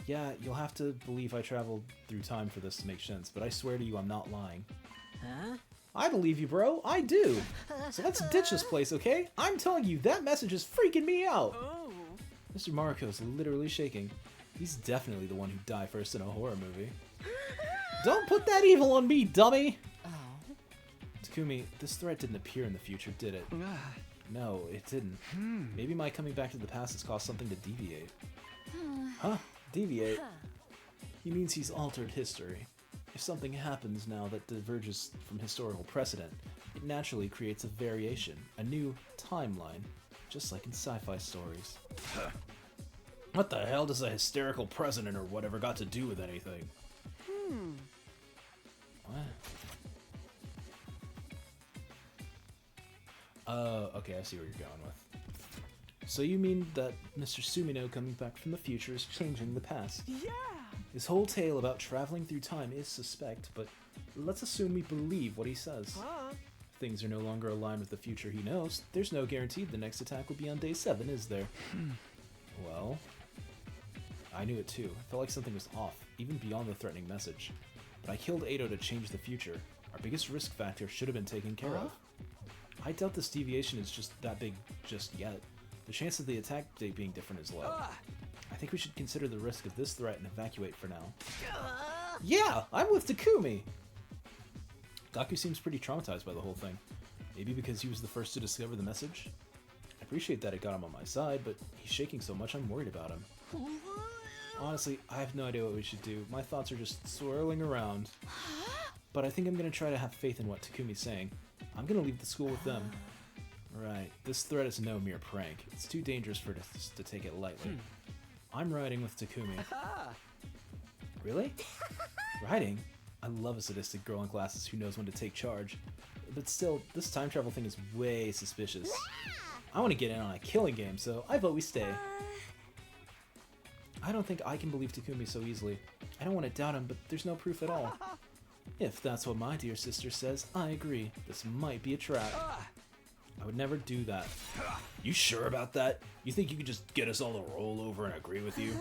S1: Yeah, you'll have to believe I traveled through time for this to make sense, but I swear to you I'm not lying.
S6: Huh?
S1: I believe you, bro. I do. So let's ditch this place, okay? I'm telling you, that message is freaking me out.
S6: Oh.
S1: Mr. Mariko's literally shaking. He's definitely the one who'd die first in a horror movie. Don't put that evil on me, dummy!
S5: Oh.
S1: Takumi, this threat didn't appear in the future, did it? No, it didn't. Maybe my coming back to the past has caused something to deviate. Huh? Deviate? He means he's altered history. If something happens now that diverges from historical precedent, it naturally creates a variation, a new timeline, just like in sci-fi stories. What the hell does a hysterical president or whatever got to do with anything? What? Okay, I see where you're going with. So you mean that Mr. Sumino coming back from the future is changing the past?
S2: Yeah!
S1: His whole tale about traveling through time is suspect, but let's assume we believe what he says.
S2: Huh?
S1: If things are no longer aligned with the future he knows, there's no guarantee the next attack will be on day 7, is there? Well, I knew it too. I felt like something was off, even beyond the threatening message. But I killed Ado to change the future. Our biggest risk factor should have been taken care of. I doubt this deviation is just that big just yet. The chance of the attack date being different is low. I think we should consider the risk of this threat and evacuate for now. Yeah, I'm with Takumi! Gaku seems pretty traumatized by the whole thing. Maybe because he was the first to discover the message? I appreciate that it got him on my side, but he's shaking so much I'm worried about him. Honestly, I have no idea what we should do. My thoughts are just swirling around. But I think I'm going to try to have faith in what Takumi's saying. I'm going to leave the school with them. Right, this threat is no mere prank. It's too dangerous for us to take it lightly. I'm riding with Takumi. Really? Riding? I love a sadistic girl in glasses who knows when to take charge. But still, this time travel thing is way suspicious. I want to get in on a killing game, so I vote we stay. I don't think I can believe Takumi so easily. I don't want to doubt him, but there's no proof at all. If that's what my dear sister says, I agree. This might be a trap. I would never do that. You sure about that? You think you could just get us all to roll over and agree with you?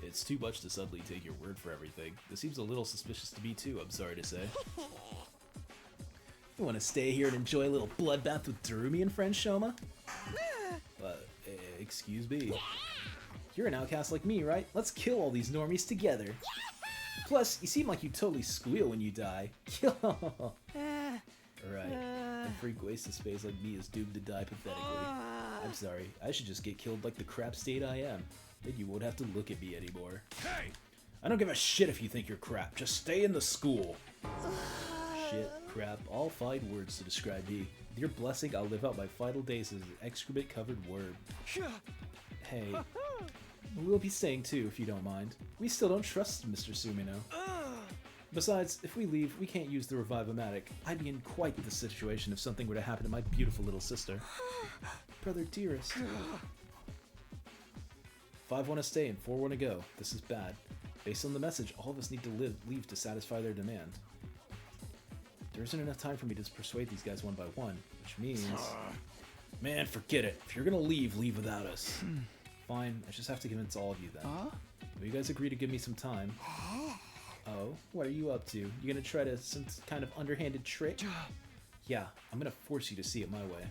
S1: It's too much to suddenly take your word for everything. This seems a little suspicious to me too, I'm sorry to say. You want to stay here and enjoy a little bloodbath with Darumi and friend Shoma? Excuse me. You're an outcast like me, right? Let's kill all these normies together. Plus, you seem like you totally squeal when you die. Right. A freak waste of space like me is doomed to die pathetically. I'm sorry. I should just get killed like the crap state I am. Then you won't have to look at me anymore. Hey! I don't give a shit if you think you're crap. Just stay in the school. Shit, crap, all fine words to describe me. With your blessing, I'll live out my final days as an excrement-covered worm. Hey, we'll be staying too, if you don't mind. We still don't trust Mr. Sumino. Besides, if we leave, we can't use the Revive-O-Matic. I'd be in quite the situation if something were to happen to my beautiful little sister. Brother dearest. 5 want to stay and 4 want to go. This is bad. Based on the message, all of us need to leave to satisfy their demand. There isn't enough time for me to persuade these guys one by one, which means... Man, forget it. If you're gonna leave, leave without us. Fine, I just have to convince all of you then. Will you guys agree to give me some time? Oh, what are you up to? You gonna try some kind of underhanded trick? Yeah, I'm gonna force you to see it my way.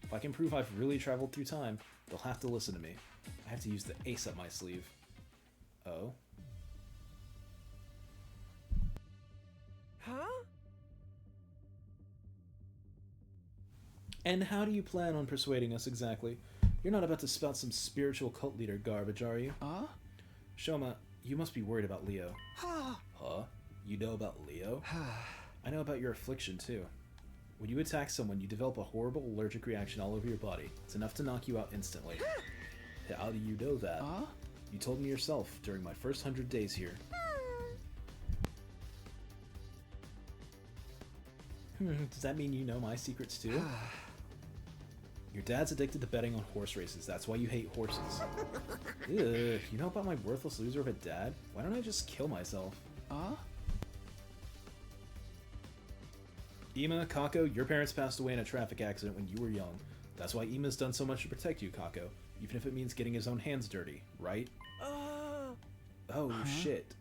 S1: If I can prove I've really traveled through time, they'll have to listen to me. I have to use the ace up my sleeve. Oh?
S2: Huh?
S1: And how do you plan on persuading us exactly? You're not about to spout some spiritual cult leader garbage, are you? Shoma, you must be worried about Leo. Huh? You know about Leo? I know about your affliction, too. When you attack someone, you develop a horrible allergic reaction all over your body. It's enough to knock you out instantly. How do you know that? You told me yourself during my first 100 days here. Does that mean you know my secrets, too? Your dad's addicted to betting on horse races. That's why you hate horses. Ugh, you know about my worthless loser of a dad? Why don't I just kill myself? Ima, Kako, your parents passed away in a traffic accident when you were young. That's why Ima's done so much to protect you, Kako. Even if it means getting his own hands dirty, right? Oh, shit.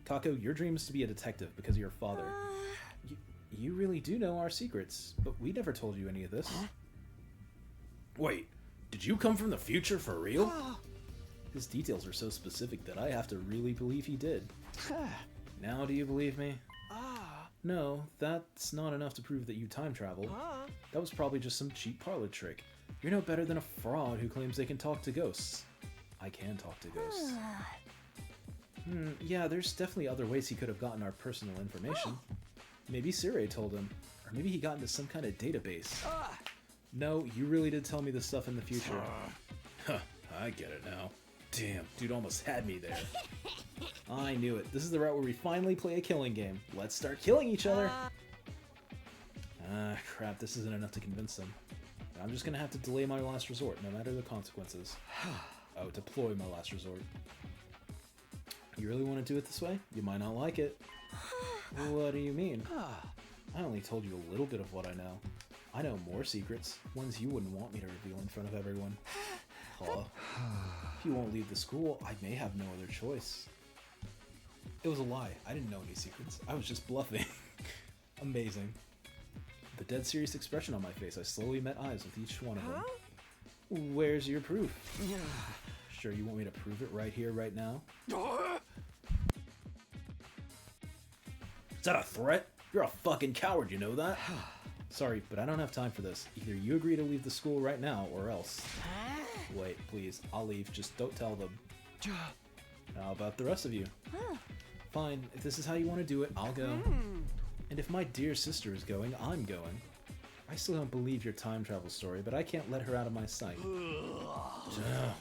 S1: Kako, your dream is to be a detective because of your father. You really do know our secrets, but we never told you any of this. Wait, did you come from the future for real? His details are so specific that I have to really believe he did. Now do you believe me? No, that's not enough to prove that you time traveled. That was probably just some cheap parlor trick. You're no better than a fraud who claims they can talk to ghosts. I can talk to ghosts. Yeah, there's definitely other ways he could have gotten our personal information. Maybe Sirei told him, or maybe he got into some kind of database. No, you really did tell me this stuff in the future. Huh, I get it now. Damn, dude almost had me there. I knew it. This is the route where we finally play a killing game. Let's start killing each other. Crap, this isn't enough to convince them. I'm just gonna have to delay my last resort, no matter the consequences. Oh, deploy my last resort. You really want to do it this way? You might not like it. What do you mean? I only told you a little bit of what I know. I know more secrets, ones you wouldn't want me to reveal in front of everyone. Huh? If you won't leave the school, I may have no other choice. It was a lie. I didn't know any secrets. I was just bluffing. Amazing. The dead serious expression on my face, I slowly met eyes with each one of them. Where's your proof? Sure you want me to prove it right here, right now? Is that a threat? You're a fucking coward, you know that? Sorry, but I don't have time for this. Either you agree to leave the school right now, or else. Wait, please. I'll leave. Just don't tell them. How about the rest of you? Fine. If this is how you want to do it, I'll go. And if my dear sister is going, I'm going. I still don't believe your time travel story, but I can't let her out of my sight.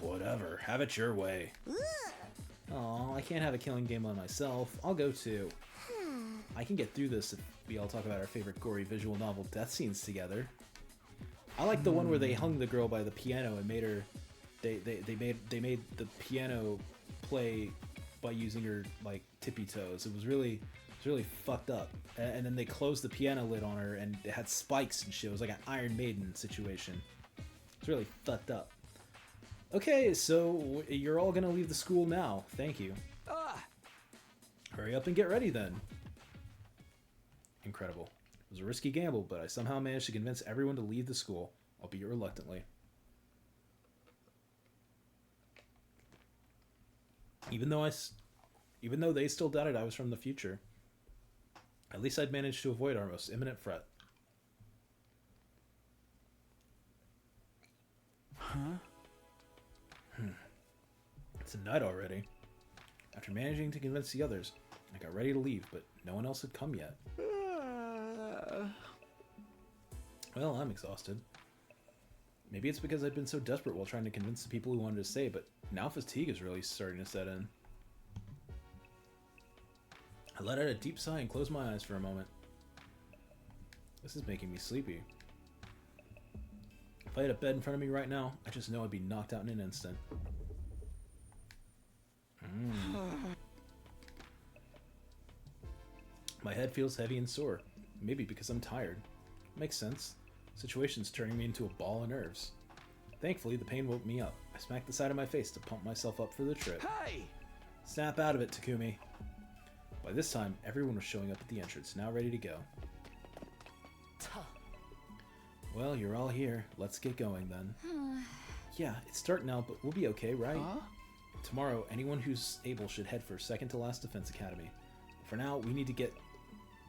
S1: Whatever. Have it your way. Aw, I can't have a killing game on myself. I'll go too. I can get through this if we all talk about our favorite gory visual novel death scenes together. I like the one where they hung the girl by the piano and made her. They made the piano play by using her like tippy toes. It was really fucked up. And then they closed the piano lid on her and it had spikes and shit. It was like an Iron Maiden situation. It's really fucked up. Okay, so you're all gonna leave the school now. Thank you. Hurry up and get ready then. Incredible. It was a risky gamble, but I somehow managed to convince everyone to leave the school, albeit reluctantly. Even though they still doubted I was from the future, at least I'd managed to avoid our most imminent threat. It's a night already. After managing to convince the others, I got ready to leave, but no one else had come yet. Well, I'm exhausted. Maybe it's because I'd been so desperate while trying to convince the people who wanted to stay, but now fatigue is really starting to set in. I let out a deep sigh and closed my eyes for a moment. This is making me sleepy. If I had a bed in front of me right now, I just know I'd be knocked out in an instant. My head feels heavy and sore. Maybe because I'm tired. Makes sense. Situation's turning me into a ball of nerves. Thankfully, the pain woke me up. I smacked the side of my face to pump myself up for the trip.
S3: Hey!
S1: Snap out of it, Takumi. By this time, everyone was showing up at the entrance, now ready to go. Well, you're all here. Let's get going then. Yeah, it's dark now, but we'll be okay, right? Tomorrow, anyone who's able should head for second to last Defense Academy. For now, we need to get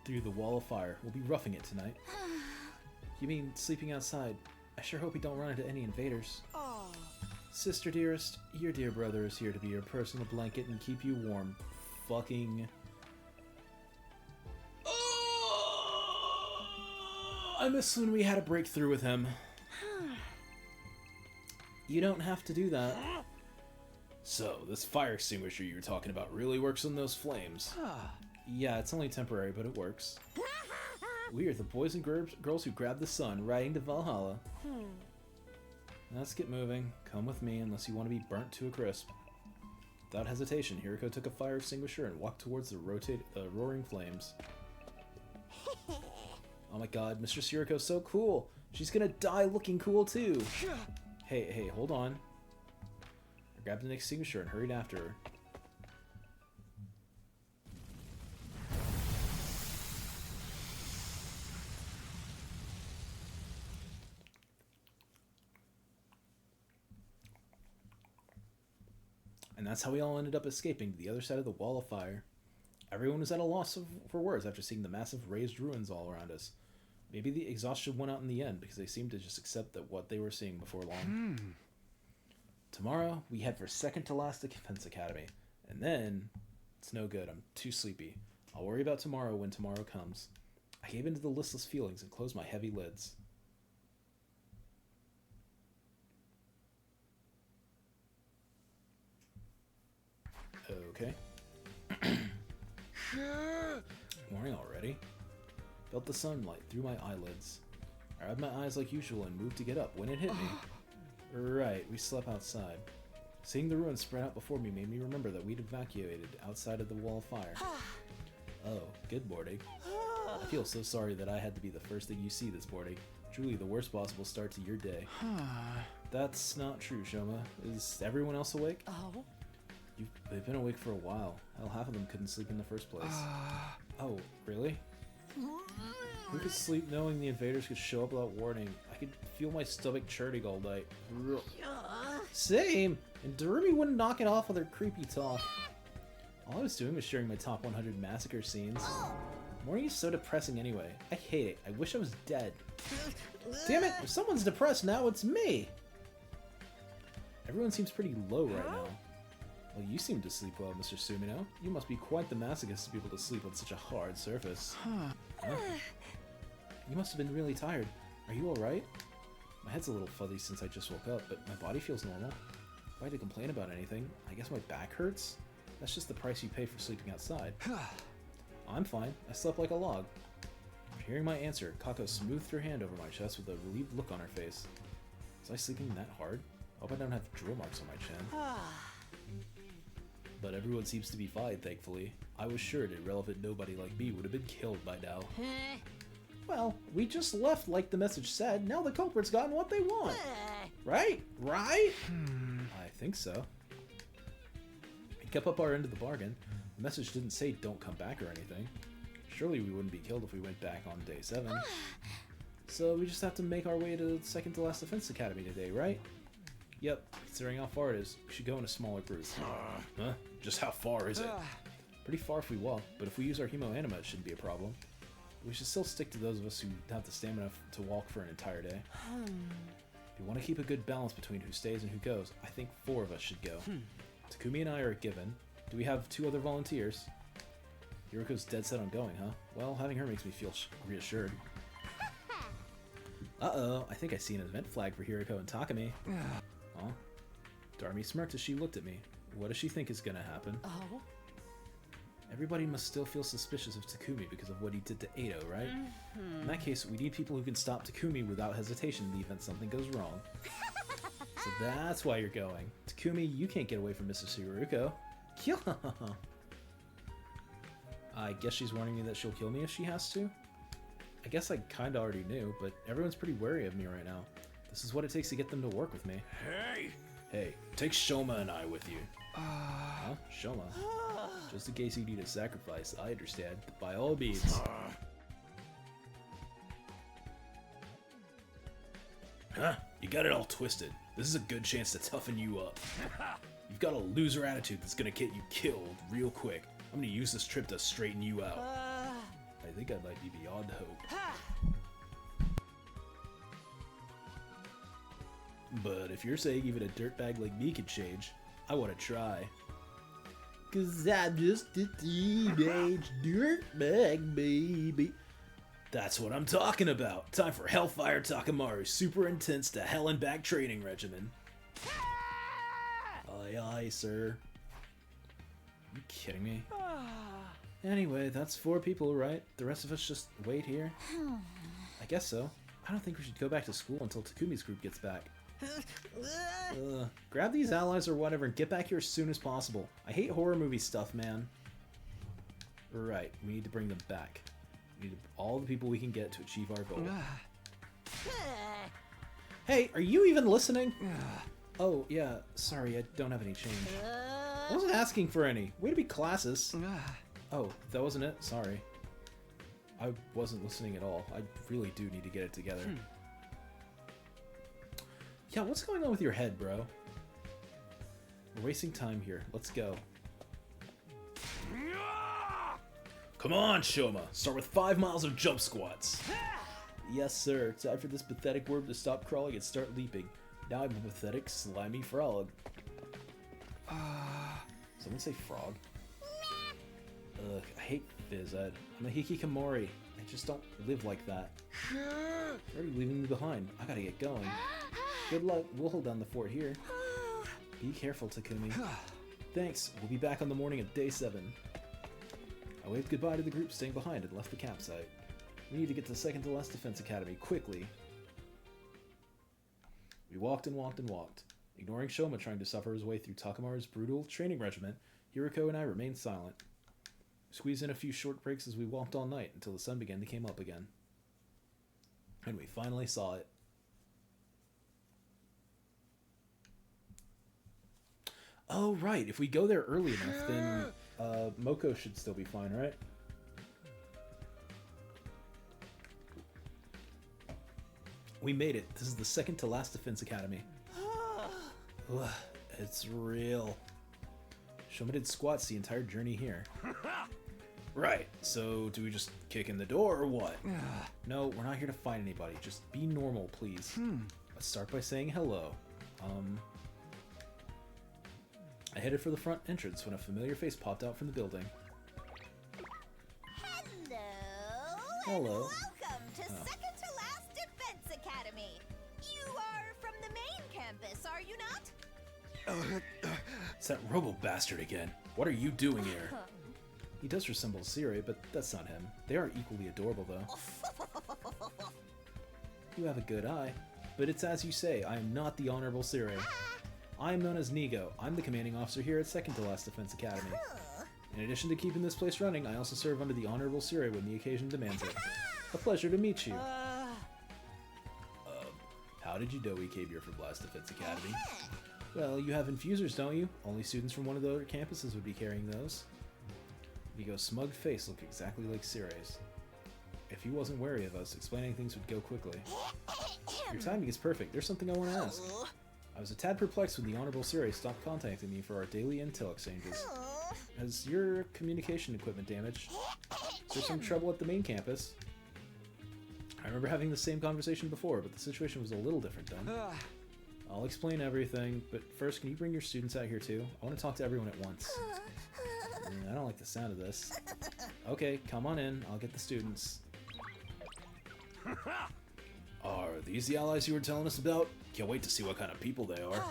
S1: through the wall of fire. We'll be roughing it tonight. You mean sleeping outside? I sure hope we don't run into any invaders. Sister dearest, your dear brother is here to be your personal blanket and keep you warm. Fucking... I miss when we had a breakthrough with him. You don't have to do that. So, this fire extinguisher you were talking about really works on those flames. Yeah, it's only temporary, but it works. We are the boys and girls who grabbed the sun, riding to Valhalla. Let's get moving. Come with me, unless you want to be burnt to a crisp. Without hesitation, Hiriko took a fire extinguisher and walked towards the roaring flames. Oh my god, Mistress Hiriko's so cool! She's gonna die looking cool too! Hey, hold on. I grabbed an extinguisher and hurried after her. And that's how we all ended up escaping to the other side of the wall of fire. Everyone was at a loss for words after seeing the massive raised ruins all around us. Maybe the exhaustion won out in the end because they seemed to just accept that what they were seeing before long. Tomorrow, we head for second to last Defense Academy. And then, it's no good. I'm too sleepy. I'll worry about tomorrow when tomorrow comes. I gave into the listless feelings and closed my heavy lids. Okay. Morning already. Felt the sunlight through my eyelids. I rubbed my eyes like usual and moved to get up when it hit me. Right, we slept outside. Seeing the ruins spread out before me made me remember that we'd evacuated outside of the wall of fire. Oh, good morning. I feel so sorry that I had to be the first thing you see this morning. Truly the worst possible start to your day. That's not true, Shoma. Is everyone else awake?
S5: Oh?
S1: They've been awake for a while. Hell, half of them couldn't sleep in the first place. Oh, really? Who could sleep knowing the invaders could show up without warning? I could feel my stomach churning all night. Same! And Darumi wouldn't knock it off with her creepy talk. All I was doing was sharing my top 100 massacre scenes. Morning is so depressing anyway. I hate it. I wish I was dead. Damn it! If someone's depressed now, it's me! Everyone seems pretty low right now. Well, you seem to sleep well, Mr. Sumino. You must be quite the masochist to be able to sleep on such a hard surface. Huh? You must have been really tired. Are you alright? My head's a little fuzzy since I just woke up, but my body feels normal. If I had to complain about anything, I guess my back hurts? That's just the price you pay for sleeping outside. I'm fine. I slept like a log. Hearing my answer, Kako smoothed her hand over my chest with a relieved look on her face. Was I sleeping that hard? I hope I don't have drill marks on my chin. But everyone seems to be fine, thankfully. I was sure an irrelevant nobody like me would have been killed by now. Well, we just left like the message said. Now the culprit's gotten what they want. Right? Right? I think so. We kept up our end of the bargain. The message didn't say don't come back or anything. Surely we wouldn't be killed if we went back on day 7. So we just have to make our way to the second to last defense academy today, right? Yep, considering how far it is, we should go in a smaller group. Huh? Just how far is it? Pretty far if we walk, but if we use our hemo anima, it shouldn't be a problem. We should still stick to those of us who have the stamina to walk for an entire day. If you want to keep a good balance between who stays and who goes, I think 4 of us should go. Takumi and I are a given. Do we have 2 other volunteers? Hiroko's dead set on going, huh? Well, having her makes me feel reassured. Uh-oh, I think I see an event flag for Hiroko and Takumi. Huh? Darumi smirked as she looked at me. What does she think is gonna happen?
S5: Oh?
S1: Everybody must still feel suspicious of Takumi because of what he did to Edo, right? In that case, we need people who can stop Takumi without hesitation in the event something goes wrong. So that's why you're going. Takumi, you can't get away from Mrs. Hiruko. I guess she's warning me that she'll kill me if she has to? I guess I kinda already knew, but everyone's pretty wary of me right now. This is what it takes to get them to work with me.
S3: Hey!
S1: Hey, take Shoma and I with you. Huh? Shoma? Just in case you need a sacrifice, I understand. By all means. Huh? You got it all twisted. This is a good chance to toughen you up. You've got a loser attitude that's gonna get you killed real quick. I'm gonna use this trip to straighten you out. I think I might be beyond hope. But if you're saying even a dirtbag like me can change, I want to try. 'Cause I'm just a teenage dirtbag, baby. That's what I'm talking about. Time for Hellfire Takamaru's super intense to hell and back training regimen. Aye, aye, sir. Are you kidding me? Anyway, that's 4 people, right? The rest of us just wait here? I guess so. I don't think we should go back to school until Takumi's group gets back. Grab these allies or whatever and get back here as soon as possible. I hate horror movie stuff, man. Right, we need to bring them back. We need all the people we can get to achieve our goal. Hey, are you even listening? Oh, yeah, sorry, I don't have any change. I wasn't asking for any. Way to be classist. Oh, that wasn't it? Sorry. I wasn't listening at all. I really do need to get it together. Yeah, what's going on with your head, bro? We're wasting time here. Let's go. Come on, Shoma. Start with 5 miles of jump squats. Yes, sir. Time for this pathetic worm to stop crawling and start leaping. Now I'm a pathetic, slimy frog. Someone say frog? Ugh, I hate Fizz. I'm a hikikomori. I just don't live like that. You're already leaving me behind. I gotta get going. Good luck. We'll hold down the fort here. Be careful, Takumi. Thanks. We'll be back on the morning of day 7. I waved goodbye to the group staying behind and left the campsite. We need to get to the second to last defense academy, quickly. We walked and walked and walked. Ignoring Shoma trying to suffer his way through Takamaru's brutal training regimen, Hiroko and I remained silent. We squeezed in a few short breaks as we walked all night until the sun began to come up again. And we finally saw it. Oh, right. If we go there early enough, then Moko should still be fine, right? We made it. This is the second to last defense academy. Ugh, it's real. Shoma did squats the entire journey here. Right, so do we just kick in the door or what? No, we're not here to fight anybody. Just be normal, please. Let's start by saying hello. I headed for the front entrance when a familiar face popped out from the building.
S6: Hello.
S1: Hello.
S6: And welcome to Second to Last Defense Academy. You are from the main campus, are you not?
S1: It's that robo bastard again. What are you doing here? He does resemble Siri, but that's not him. They are equally adorable, though. You have a good eye. But it's as you say, I am not the Honorable Siri. I am known as Nigo. I'm the commanding officer here at Second to Last Defense Academy. In addition to keeping this place running, I also serve under the Honorable Siri when the occasion demands it. A pleasure to meet you. How did you know we came here from Last Defense Academy? Well, you have infusers, don't you? Only students from one of the other campuses would be carrying those. Nigo's smug face looked exactly like Siri's. If he wasn't wary of us, explaining things would go quickly. Your timing is perfect. There's something I want to ask. I was a tad perplexed when the Honorable Siri stopped contacting me for our daily intel exchanges. Has your communication equipment damaged? Is there some trouble at the main campus? I remember having the same conversation before, but the situation was a little different then. I'll explain everything, but first, can you bring your students out here too? I want to talk to everyone at once. I don't like the sound of this. Okay, come on in. I'll get the students. Are these the allies you were telling us about? Can't wait to see what kind of people they are.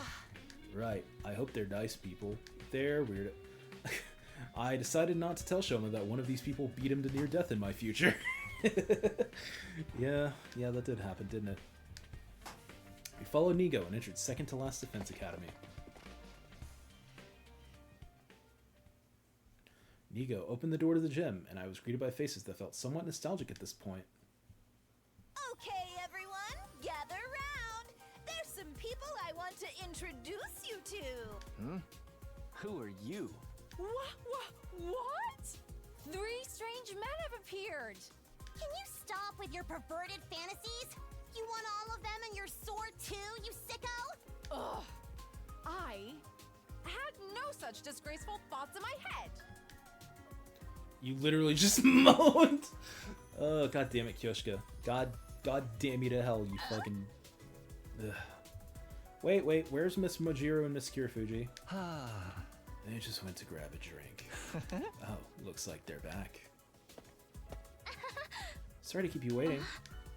S1: Right, I hope they're nice people. They're weird. I decided not to tell Shoma that one of these people beat him to near death in my future. Yeah, that did happen, didn't it? We followed Nigo and entered Second to Last Defense Academy. Nigo opened the door to the gym, and I was greeted by faces that felt somewhat nostalgic at this point.
S6: Okay, everyone, gather round. There's some people I want to introduce you to.
S2: Who are you?
S6: What? 3 strange men have appeared.
S7: Can you stop with your perverted fantasies? You want all of them and your sword too, you sicko?
S6: Ugh. I had no such disgraceful thoughts in my head.
S1: You literally just moaned! Oh, god damn it, Kyoshka. God damn you to hell, you fucking... Ugh. Wait, where's Miss Mojiro and Miss Kirifuji? They just went to grab a drink. Oh, looks like they're back. Sorry to keep you waiting.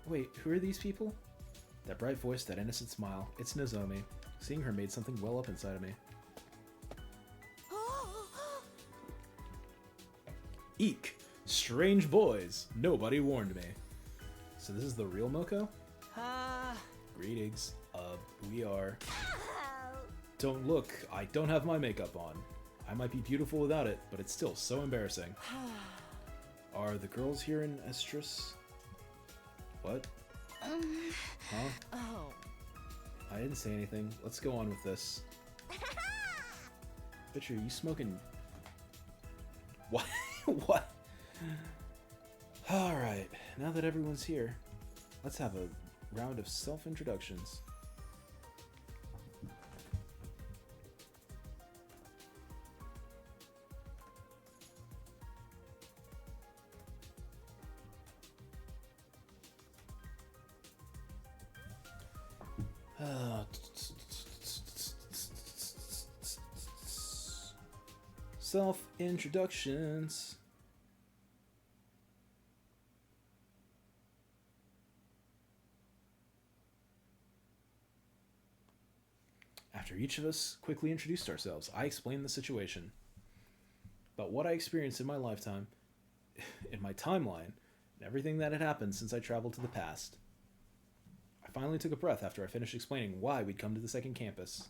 S1: Wait, who are these people? That bright voice, that innocent smile. It's Nozomi. Seeing her made something well up inside of me. Eek! Strange boys! Nobody warned me. So this is the real Moko? Greetings. We are... Don't look, I don't have my makeup on. I might be beautiful without it, but it's still so embarrassing. Are the girls here in Estrus? What? Huh?
S6: Oh.
S1: I didn't say anything. Let's go on with this. Bitch, are you smoking... What? What? Alright, now that everyone's here, let's have a round of self-introductions. Self-introductions. After each of us quickly introduced ourselves, I explained the situation. About what I experienced in my lifetime, in my timeline, and everything that had happened since I traveled to the past. I finally took a breath after I finished explaining why we'd come to the second campus.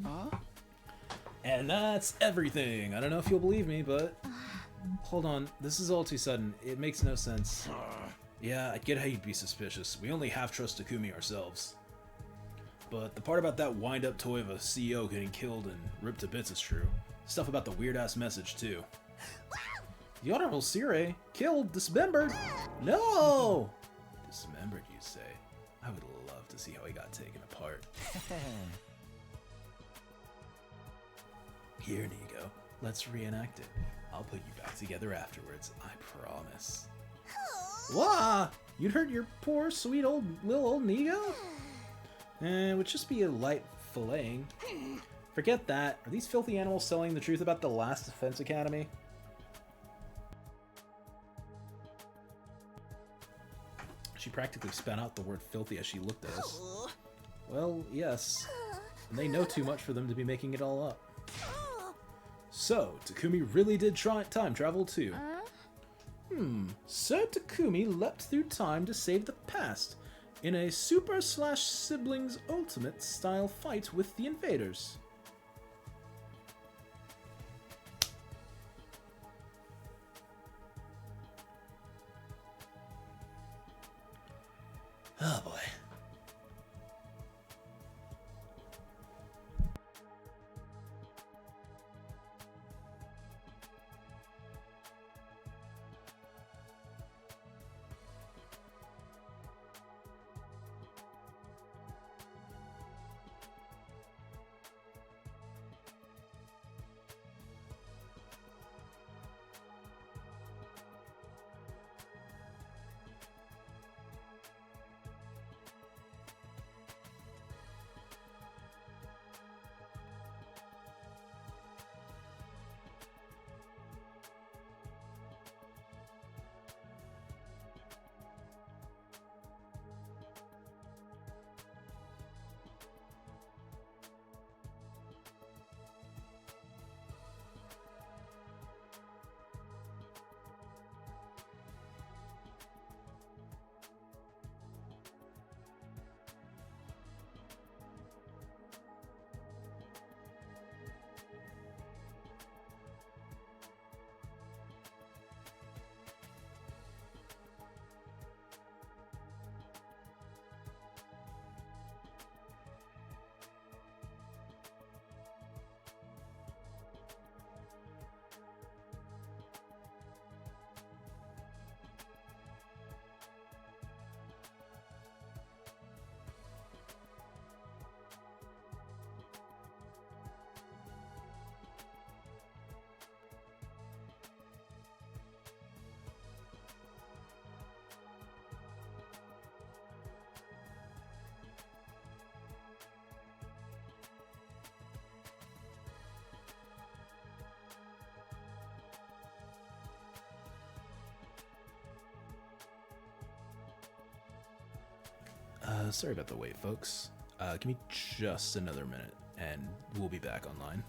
S2: Huh?
S1: And that's everything. I don't know if you'll believe me, but... Hold on, this is all too sudden. It makes no sense. Yeah, I get how you'd be suspicious. We only half trust Takumi ourselves. But the part about that wind-up toy of a CEO getting killed and ripped to bits is true. Stuff about the weird-ass message, too. The Honorable Sire, killed, dismembered. No! Dismembered, you say? I would love to see how he got taken apart. Here, Nigo. Let's reenact it. I'll put you back together afterwards, I promise. Wah! You'd hurt your poor, sweet little old Nigo? It would just be a light filleting. Forget that. Are these filthy animals telling the truth about the last Defense Academy? She practically spat out the word filthy as she looked at us. Well, yes. And they know too much for them to be making it all up. So, Takumi really did time travel too. Sir Takumi leapt through time to save the past in a Super/Siblings Ultimate style fight with the invaders. Oh boy. Sorry about the wait, folks. Give me just another minute, and we'll be back online.